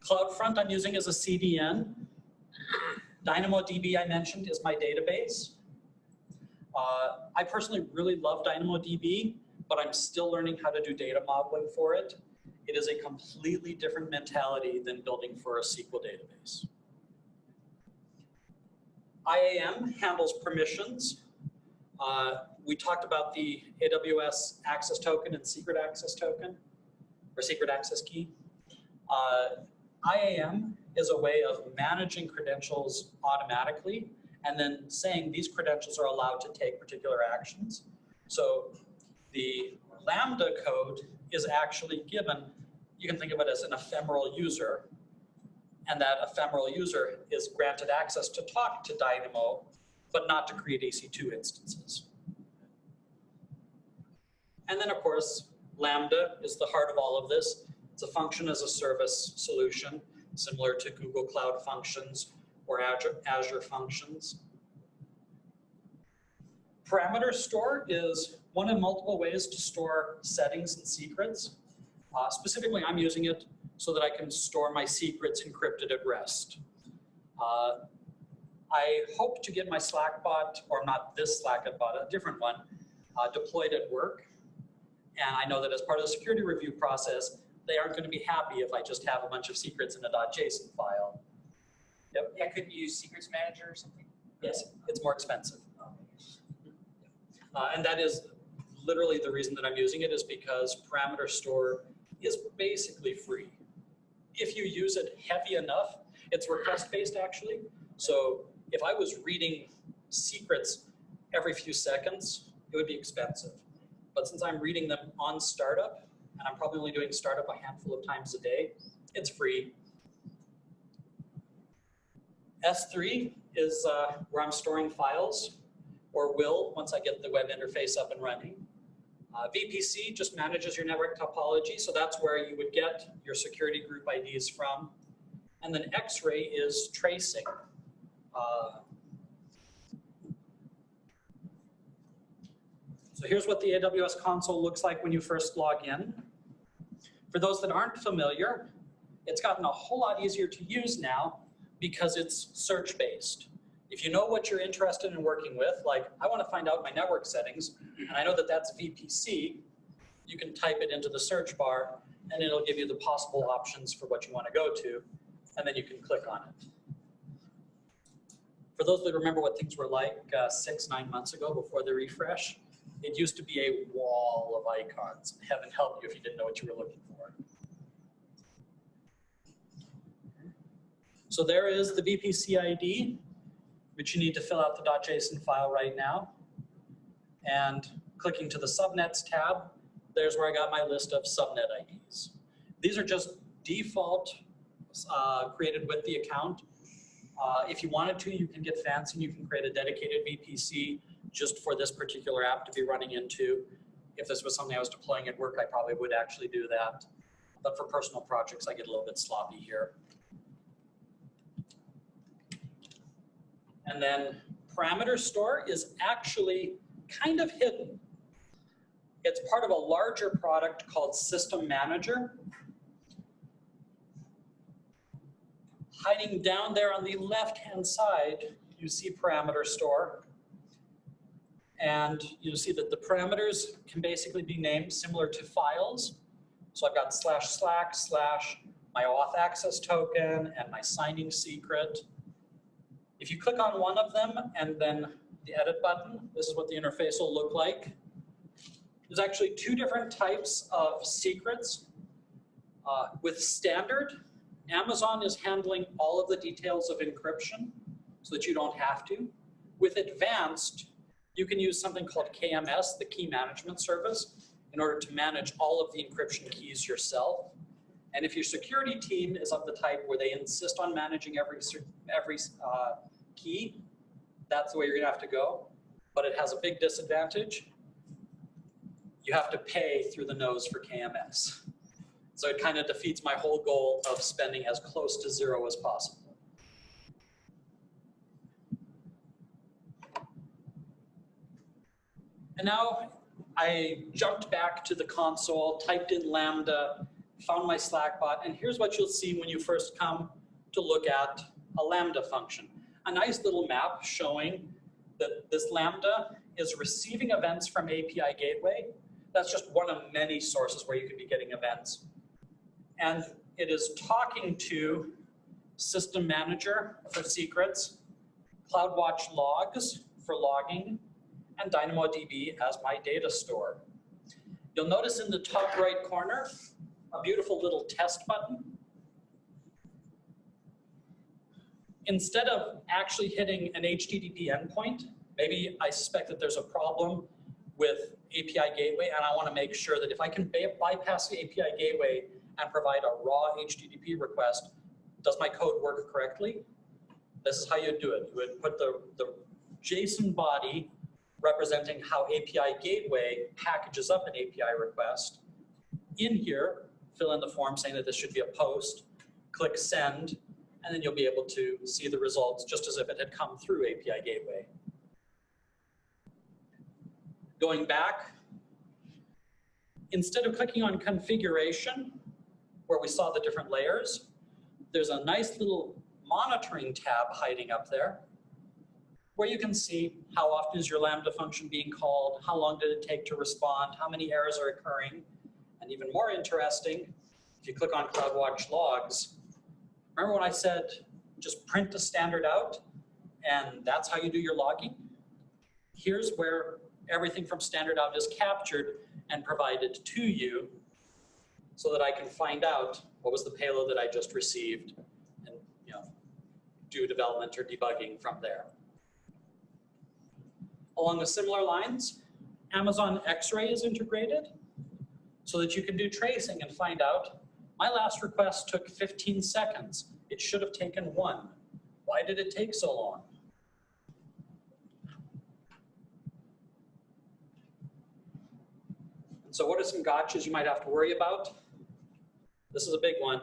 CloudFront I'm using as a CDN. DynamoDB I mentioned is my database. I personally really love DynamoDB, but I'm still learning how to do data modeling for it. It is a completely different mentality than building for a SQL database. IAM handles permissions. We talked about the AWS access token and secret access token, or secret access key. IAM is a way of managing credentials automatically and then saying these credentials are allowed to take particular actions. So the Lambda code is actually given, you can think of it as an ephemeral user, and that ephemeral user is granted access to talk to Dynamo, but not to create EC2 instances. And then of course, Lambda is the heart of all of this. It's a function as a service solution, similar to Google Cloud Functions or Azure Functions. Parameter store is one of multiple ways to store settings and secrets. Specifically, I'm using it so that I can store my secrets encrypted at rest. I hope to get my Slack bot, or not this Slack bot, a different one, deployed at work. And I know that as part of the security review process, they aren't going to be happy if I just have a bunch of secrets in a .json file. Yep. Yeah, couldn't you use secrets manager or something? Yes, it's more expensive. And that is literally the reason that I'm using it, is because parameter store is basically free. If you use it heavy enough, it's request-based actually. So if I was reading secrets every few seconds, it would be expensive. But since I'm reading them on startup, and I'm probably only doing startup a handful of times a day, it's free. S3 is where I'm storing files, or will once I get the web interface up and running. VPC just manages your network topology, so that's where you would get your security group IDs from. And then X-ray is tracing. So here's what the AWS console looks like when you first log in. For those that aren't familiar, it's gotten a whole lot easier to use now because it's search-based. If you know what you're interested in working with, like I want to find out my network settings, and I know that that's VPC, you can type it into the search bar, and it'll give you the possible options for what you want to go to, and then you can click on it. For those that remember what things were like 6-9 months ago before the refresh, it used to be a wall of icons. Heaven help you if you didn't know what you were looking for. So there is the VPC ID, which you need to fill out the .json file right now. And clicking to the subnets tab, there's where I got my list of subnet IDs. These are just default created with the account. If you wanted to, you can get fancy and you can create a dedicated VPC just for this particular app to be running into. If this was something I was deploying at work, I probably would actually do that. But for personal projects, I get a little bit sloppy here. And then parameter store is actually kind of hidden. It's part of a larger product called System Manager. Hiding down there on the left-hand side, you see parameter store. And you'll see that the parameters can basically be named similar to files. So I've got // my auth access token and my signing secret. If you click on one of them and then the edit button, this is what the interface will look like. There's actually two different types of secrets. With standard, Amazon is handling all of the details of encryption so that you don't have to. With advanced, you can use something called KMS, the key management service, in order to manage all of the encryption keys yourself. And if your security team is of the type where they insist on managing every key, that's the way you're gonna have to go. But it has a big disadvantage. You have to pay through the nose for KMS. So it kind of defeats my whole goal of spending as close to zero as possible. And now I jumped back to the console, typed in Lambda, found my Slack bot, and here's what you'll see when you first come to look at a Lambda function. A nice little map showing that this Lambda is receiving events from API Gateway. That's just one of many sources where you could be getting events. And it is talking to System Manager for secrets, CloudWatch logs for logging, and DynamoDB as my data store. You'll notice in the top right corner, a beautiful little test button. Instead of actually hitting an HTTP endpoint, maybe I suspect that there's a problem with API Gateway, and I want to make sure that if I can bypass the API Gateway and provide a raw HTTP request, does my code work correctly? This is how you do it. You would put the JSON body representing how API Gateway packages up an API request. In here, fill in the form saying that this should be a post, click send, and then you'll be able to see the results just as if it had come through API Gateway. Going back, instead of clicking on configuration, where we saw the different layers, there's a nice little monitoring tab hiding up there, where you can see how often is your Lambda function being called, how long did it take to respond, how many errors are occurring, and even more interesting, if you click on CloudWatch logs, remember when I said just print the standard out, and that's how you do your logging? Here's where everything from standard out is captured and provided to you so that I can find out what was the payload that I just received and do development or debugging from there. Along the similar lines, Amazon X-Ray is integrated so that you can do tracing and find out, my last request took 15 seconds. It should have taken 1. Why did it take so long? And so what are some gotchas you might have to worry about? This is a big one.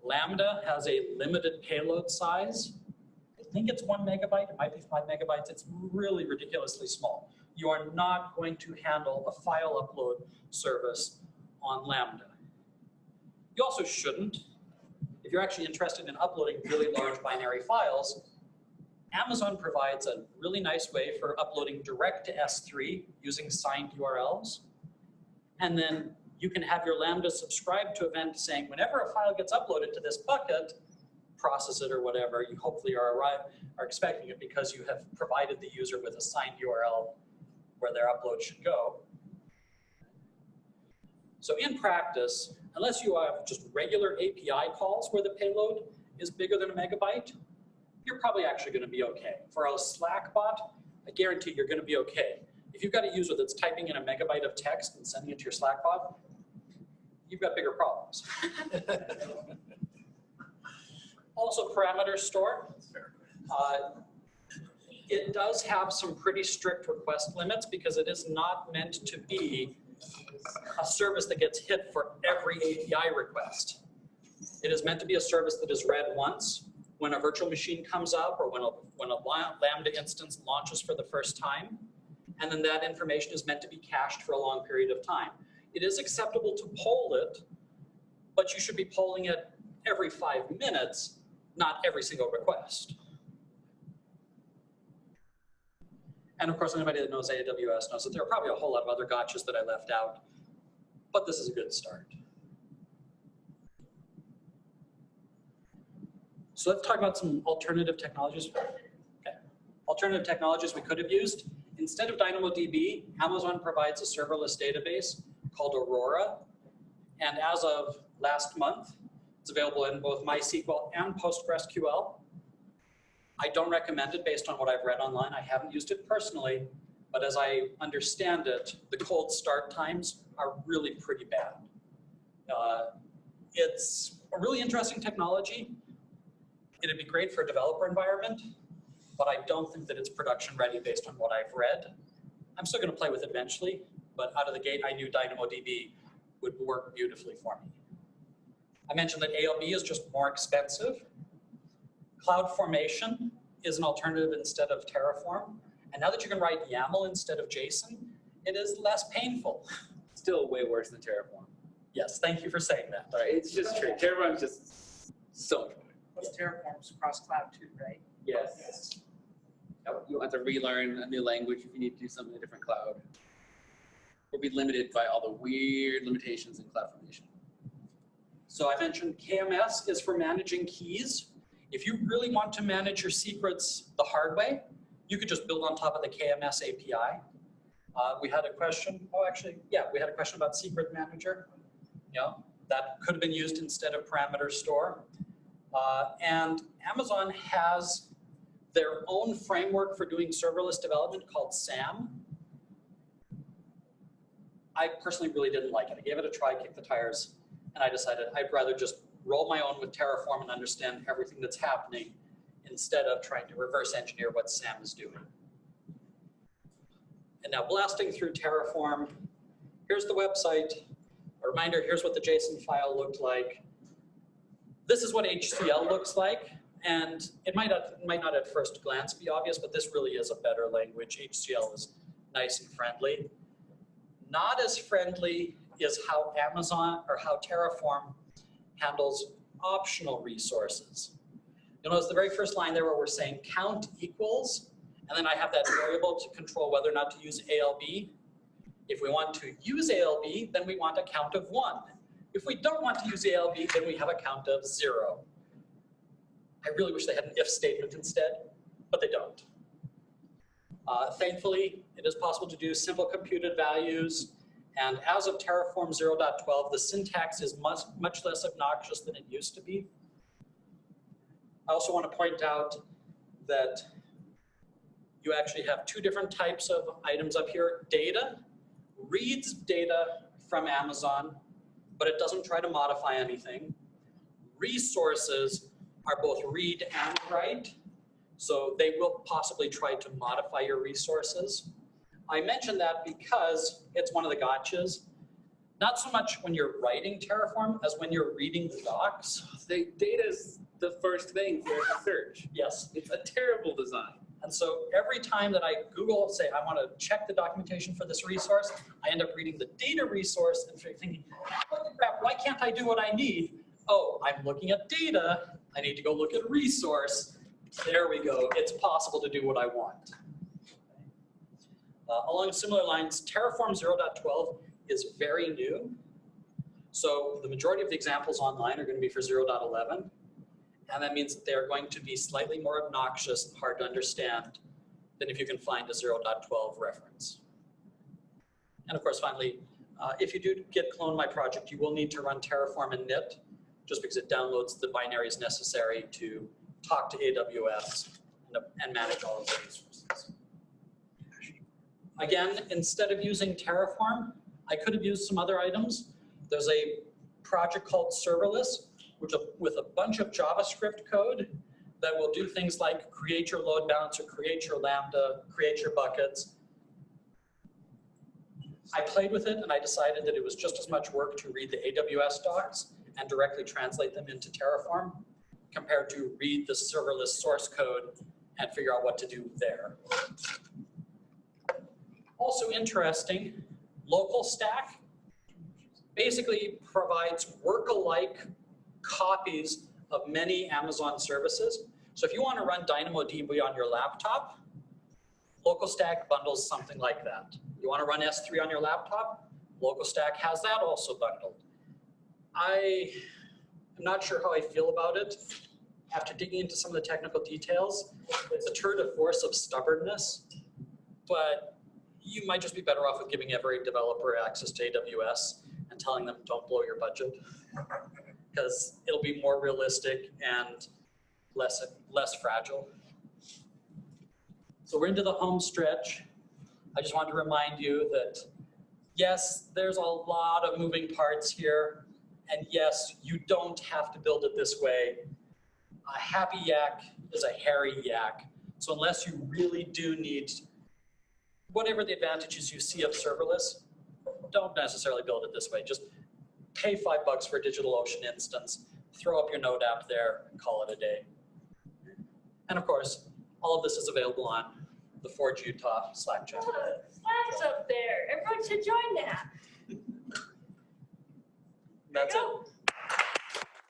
Lambda has a limited payload size. I think it's 1 megabyte, it might be 5 megabytes. It's really ridiculously small. You are not going to handle a file upload service on Lambda. You also shouldn't. If you're actually interested in uploading really large binary files, Amazon provides a really nice way for uploading direct to S3 using signed URLs. And then you can have your Lambda subscribe to event saying, whenever a file gets uploaded to this bucket, process it or whatever, you hopefully are expecting it because you have provided the user with a signed URL where their upload should go. So in practice, unless you have just regular API calls where the payload is bigger than a megabyte, you're probably actually going to be okay. For a Slack bot, I guarantee you're going to be okay. If you've got a user that's typing in a megabyte of text and sending it to your Slack bot, you've got bigger problems. Also, parameter store. It does have some pretty strict request limits because it is not meant to be a service that gets hit for every API request. It is meant to be a service that is read once when a virtual machine comes up or when a Lambda instance launches for the first time, and then that information is meant to be cached for a long period of time. It is acceptable to poll it, but you should be polling it every 5 minutes, not every single request. And of course, anybody that knows AWS knows that there are probably a whole lot of other gotchas that I left out, but this is a good start. So let's talk about some alternative technologies. Okay. Alternative technologies we could have used. Instead of DynamoDB, Amazon provides a serverless database called Aurora. And as of last month, it's available in both MySQL and PostgreSQL. I don't recommend it based on what I've read online. I haven't used it personally, but as I understand it, the cold start times are really pretty bad. It's a really interesting technology. It'd be great for a developer environment, but I don't think that it's production ready based on what I've read. I'm still going to play with it eventually, but out of the gate, I knew DynamoDB would work beautifully for me. I mentioned that ALB is just more expensive. CloudFormation is an alternative instead of Terraform. And now that you can write YAML instead of JSON, it is less painful. Still way worse than Terraform. Yes, thank you for saying that. Right, it's just true. Terraform's just so much better. Plus Terraform's cross cloud too, right? Yes. Yep. You don't have to relearn a new language if you need to do something in a different cloud. Or be limited by all the weird limitations in CloudFormation. So I mentioned KMS is for managing keys. If you really want to manage your secrets the hard way, you could just build on top of the KMS API. We had a question, we had a question about Secret Manager. That could have been used instead of parameter store. And Amazon has their own framework for doing serverless development called SAM. I personally really didn't like it. I gave it a try, kicked the tires, and I decided I'd rather just roll my own with Terraform and understand everything that's happening instead of trying to reverse engineer what SAM is doing. And now blasting through Terraform, here's the website. A reminder, here's what the JSON file looked like. This is what HCL looks like. And it might not at first glance be obvious, but this really is a better language. HCL is nice and friendly. Not as friendly is how Amazon or how Terraform handles optional resources. You'll notice the very first line there where we're saying count equals, and then I have that variable to control whether or not to use ALB. If we want to use ALB, then we want a count of 1. If we don't want to use ALB, then we have a count of 0. I really wish they had an if statement instead, but they don't. Thankfully, it is possible to do simple computed values, and as of Terraform 0.12, the syntax is much less obnoxious than it used to be. I also want to point out that you actually have 2 different types of items up here. Data reads data from Amazon, but it doesn't try to modify anything. Resources are both read and write, so they will possibly try to modify your resources. I mention that because it's one of the gotchas. Not so much when you're writing Terraform as when you're reading the docs. Data is the first thing for a search. Yes. It's a terrible design. And so every time that I Google, say, I want to check the documentation for this resource, I end up reading the data resource and thinking, what the crap, why can't I do what I need? Oh, I'm looking at data. I need to go look at resource. There we go. It's possible to do what I want. Along similar lines, Terraform 0.12 is very new. So the majority of the examples online are going to be for 0.11. And that means that they are going to be slightly more obnoxious and hard to understand than if you can find a 0.12 reference. And of course, finally, if you do get Clone My Project, you will need to run Terraform and init, just because it downloads the binaries necessary to talk to AWS and manage all of the resources. Again, instead of using Terraform, I could have used some other items. There's a project called Serverless, which with a bunch of JavaScript code that will do things like create your load balancer, create your Lambda, create your buckets. I played with it and I decided that it was just as much work to read the AWS docs and directly translate them into Terraform compared to read the serverless source code and figure out what to do there. Also interesting, local stack basically provides work-alike copies of many Amazon services. So if you want to run DynamoDB on your laptop, LocalStack bundles something like that. You want to run S3 on your laptop, LocalStack has that also bundled. I am not sure how I feel about it. After digging into some of the technical details, it's a tour de force of stubbornness, but you might just be better off with giving every developer access to AWS and telling them don't blow your budget, because it'll be more realistic and less fragile. So we're into the home stretch. I just want to remind you that yes, there's a lot of moving parts here, and yes, you don't have to build it this way. A happy yak is a hairy yak. So unless you really do need whatever the advantages you see of serverless, don't necessarily build it this way. Just pay $5 for a DigitalOcean instance, throw up your node app there, and call it a day. And of course, all of this is available on the Forge Utah Slack channel. Oh, Slack's up there. Everyone should join that. That's There you it. go.